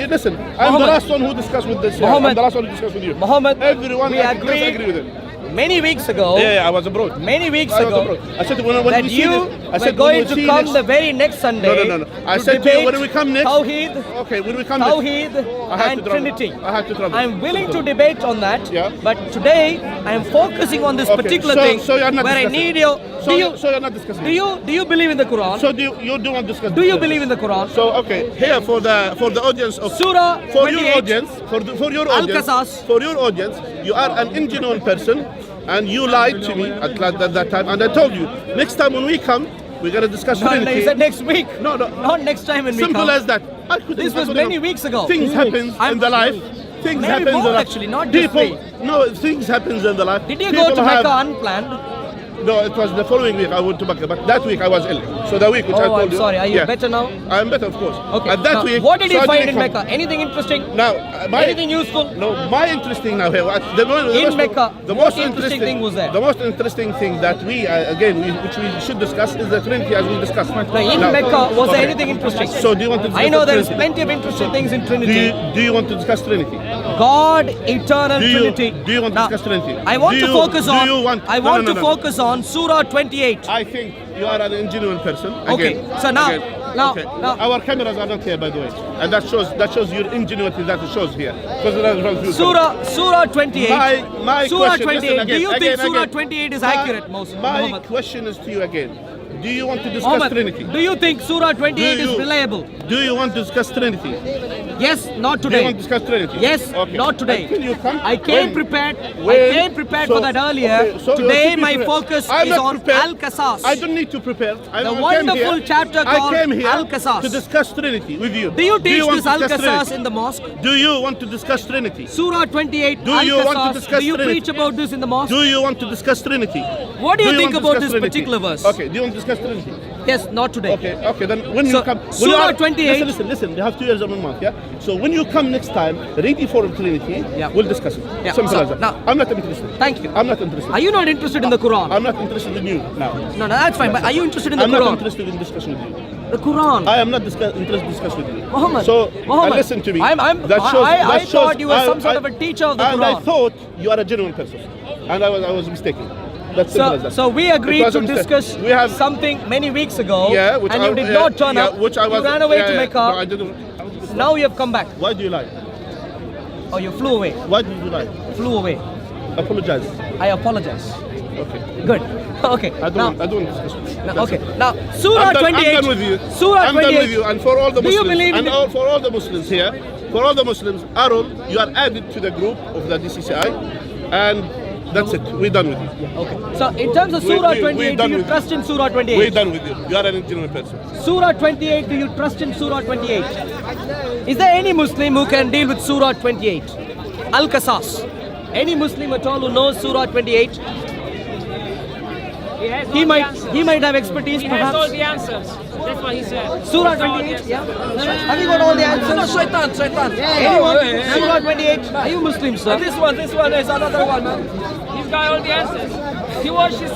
S2: Listen. I'm the last one who discussed with this.
S1: Muhammad.
S2: I'm the last one who discussed with you.
S1: Muhammad.
S2: Everyone
S1: we
S2: agree with it.
S1: Many weeks ago.
S2: Yeah, I was abroad.
S1: Many weeks ago.
S2: I said when
S1: that
S2: we
S1: you were going to come the very next Sunday.
S2: No. I said to you when we come next.
S1: Tawheed.
S2: Okay, when we come
S1: Tawheed
S2: next.
S1: and Trinity.
S2: I have to travel.
S1: I'm willing to debate on that.
S2: Yeah.
S1: But today I am focusing on this particular thing.
S2: So you're not
S1: where
S2: discussing.
S1: I need your.
S2: So you're not discussing.
S1: Do you believe in the Quran?
S2: So you do not discuss.
S1: Do you believe in the Quran?
S2: So okay, here for the audience of
S1: Surah
S2: for
S1: 28,
S2: your audience for your audience
S1: Al-Qasas.
S2: for your audience, you are an ingenuine person, and you lied to me at that time, and I told you next time when we come, we're gonna discuss
S1: No,
S2: Trinity.
S1: you said next week.
S2: No.
S1: Not next time when we come.
S2: Simple as that.
S1: This was many weeks ago.
S2: Things happen in the life. Things
S1: Maybe
S2: happen
S1: more
S2: in the life.
S1: actually, not just
S2: people.
S1: three.
S2: No, things happens in the life.
S1: Did you
S2: People
S1: go to
S2: have-
S1: Mecca unplanned?
S2: No, it was the following week I went to Mecca, but that week I was ill. So the week which I
S1: Oh,
S2: told
S1: I'm
S2: you.
S1: sorry. Are you
S2: yeah.
S1: better now?
S2: I'm better, of course.
S1: Okay.
S2: And that
S1: now,
S2: week.
S1: what did
S2: so
S1: you
S2: I
S1: find
S2: didn't
S1: in
S2: come.
S1: Mecca? Anything interesting?
S2: Now,
S1: Anything useful?
S2: No, my interesting now here.
S1: In Mecca, what interesting thing was there?
S2: The most interesting thing that we which we should discuss is the Trinity as we discussed.
S1: Now, in Mecca, was there anything interesting?
S2: So do you want to discuss
S1: I know
S2: the
S1: there is
S2: Trinity?
S1: plenty of interesting things in Trinity.
S2: Do you want to discuss Trinity?
S1: God, eternal Trinity.
S2: Do you want to
S1: Now,
S2: discuss Trinity?
S1: I want
S2: Do
S1: to
S2: you-
S1: focus
S2: do
S1: on.
S2: you want-
S1: I
S2: no,
S1: want
S2: no,
S1: to
S2: no.
S1: focus on Surah 28.
S2: I think you are an ingenuine person.
S1: Okay,
S2: Again,
S1: so now-
S2: okay.
S1: now-
S2: our cameras are not here, by the way, and that shows your ingenuity. That it shows here. Because
S1: Surah 28.
S2: My
S1: Surah
S2: question,
S1: 28.
S2: listen,
S1: Do you
S2: again,
S1: think Surah
S2: again.
S1: 28 is accurate, Muslim?
S2: My
S1: Muhammad?
S2: question is to you again. Do you want to discuss
S1: Muhammad,
S2: Trinity?
S1: do you think Surah 28
S2: Do
S1: is
S2: you-
S1: reliable?
S2: Do you want to discuss Trinity?
S1: Yes, not
S2: Do you
S1: today.
S2: want to discuss Trinity?
S1: Yes,
S2: Okay.
S1: not today.
S2: Until you come,
S1: I came
S2: when-
S1: prepared.
S2: when-
S1: I came prepared
S2: so-
S1: for that earlier.
S2: okay, so you
S1: Today,
S2: should be
S1: my
S2: prepared.
S1: focus
S2: I'm
S1: is
S2: not
S1: on
S2: prepared.
S1: Al-Qasas.
S2: I don't need to prepare. I
S1: The
S2: came
S1: wonderful
S2: here-
S1: chapter
S2: I
S1: called
S2: came here
S1: Al-Qasas.
S2: to discuss Trinity with you.
S1: Do you teach
S2: want
S1: this
S2: to discuss
S1: Al-Qasas
S2: Trinity?
S1: in the mosque?
S2: Do you want to discuss Trinity?
S1: Surah 28,
S2: Do you want to
S1: Al-Qasas.
S2: discuss
S1: Do you
S2: Trinity?
S1: preach about this in the mosque?
S2: Do you want to discuss Trinity?
S1: What do you think
S2: want to
S1: about
S2: discuss
S1: this
S2: Trinity?
S1: particular verse?
S2: Okay, do you want to discuss Trinity?
S1: Yes, not today.
S2: Okay, then when
S1: So,
S2: you come... when
S1: Surah
S2: you are-
S1: 28
S2: Listen, you have 2 years and 1 month, yeah? So when you come next time, ready for Trinity,
S1: Yeah.
S2: we'll discuss it.
S1: Yeah,
S2: Simple
S1: so
S2: as that.
S1: now-
S2: I'm not interested.
S1: Thank you.
S2: I'm not interested.
S1: Are you not interested in the Quran?
S2: I'm not interested in you now.
S1: No, that's fine. But are you interested in the
S2: I'm not
S1: Quran?
S2: interested in discussion with you.
S1: The Quran.
S2: I am not interested in discuss with you.
S1: Muhammad.
S2: So,
S1: Muhammad.
S2: listen to me.
S1: I
S2: that shows,
S1: thought you were some sort of a teacher of the
S2: and
S1: Quran.
S2: I thought you are a genuine person. And I was mistaken. That's simple as that.
S1: So we agreed
S2: It was
S1: to
S2: a mistake.
S1: discuss
S2: We have
S1: something many weeks ago,
S2: yeah, which
S1: and
S2: I,
S1: you did
S2: yeah,
S1: not turn
S2: yeah,
S1: up.
S2: Which I was,
S1: you ran away
S2: yeah,
S1: to
S2: yeah.
S1: Mecca.
S2: No, I didn't.
S1: Now you have come back.
S2: Why do you lie?
S1: Oh, you flew away.
S2: Why did you lie?
S1: Flew away.
S2: Apologize.
S1: I apologize.
S2: Okay.
S1: Good. Okay.
S2: I don't discuss with you.
S1: Now, okay. Now, Surah
S2: I'm done,
S1: 28.
S2: I'm done with you.
S1: Surah
S2: I'm
S1: 28.
S2: done with you. And for all the
S1: Do you
S2: Muslims,
S1: believe in
S2: and
S1: the-
S2: for all the Muslims here, for all the Muslims, Arul, you are added to the group of the DCCI, and that's it. We're done with you.
S1: Okay. So in terms of Surah 28, do
S2: done
S1: you
S2: with
S1: trust in Surah
S2: We're
S1: 28?
S2: done with you. You are an genuine person.
S1: Surah 28, do you trust in Surah 28? Is there any Muslim who can deal with Surah 28? Al-Qasas. Any Muslim at all who knows Surah 28? He might have expertise,
S5: He has all
S1: perhaps.
S5: the answers. That's what he said.
S1: Surah 28, yeah? Have you got all the answers?
S5: Shaitan.
S1: Anyone? Surah 28. Are you Muslim, sir?
S5: This one is another one, man. He's got all the answers. He washes.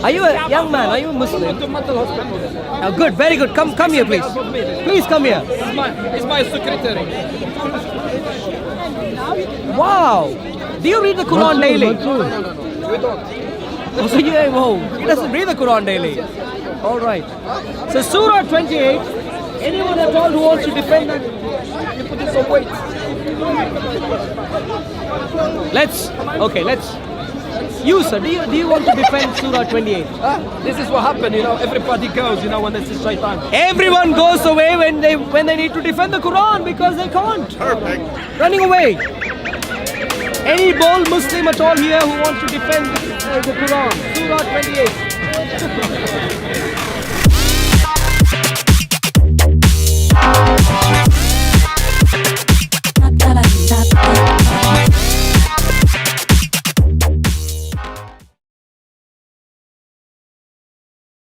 S1: Are you a young man? Are you a Muslim? Oh, good, very good. Come here, please. Please come here.
S5: He's my secretary.
S1: Wow. Do you read the Quran daily?
S5: We don't.
S1: Oh, so he doesn't read the Quran daily. All right. So Surah 28. Anyone at all who wants to defend that?
S5: You put in some weight.
S1: Let's. You, sir, do you want to defend Surah 28?
S5: This is what happened, everybody goes, when this is shaitan.
S1: Everyone goes away when they need to defend the Quran because they can't.
S2: Perfect.
S1: Running away. Any bold Muslim at all here who wants to defend the Quran? Surah 28.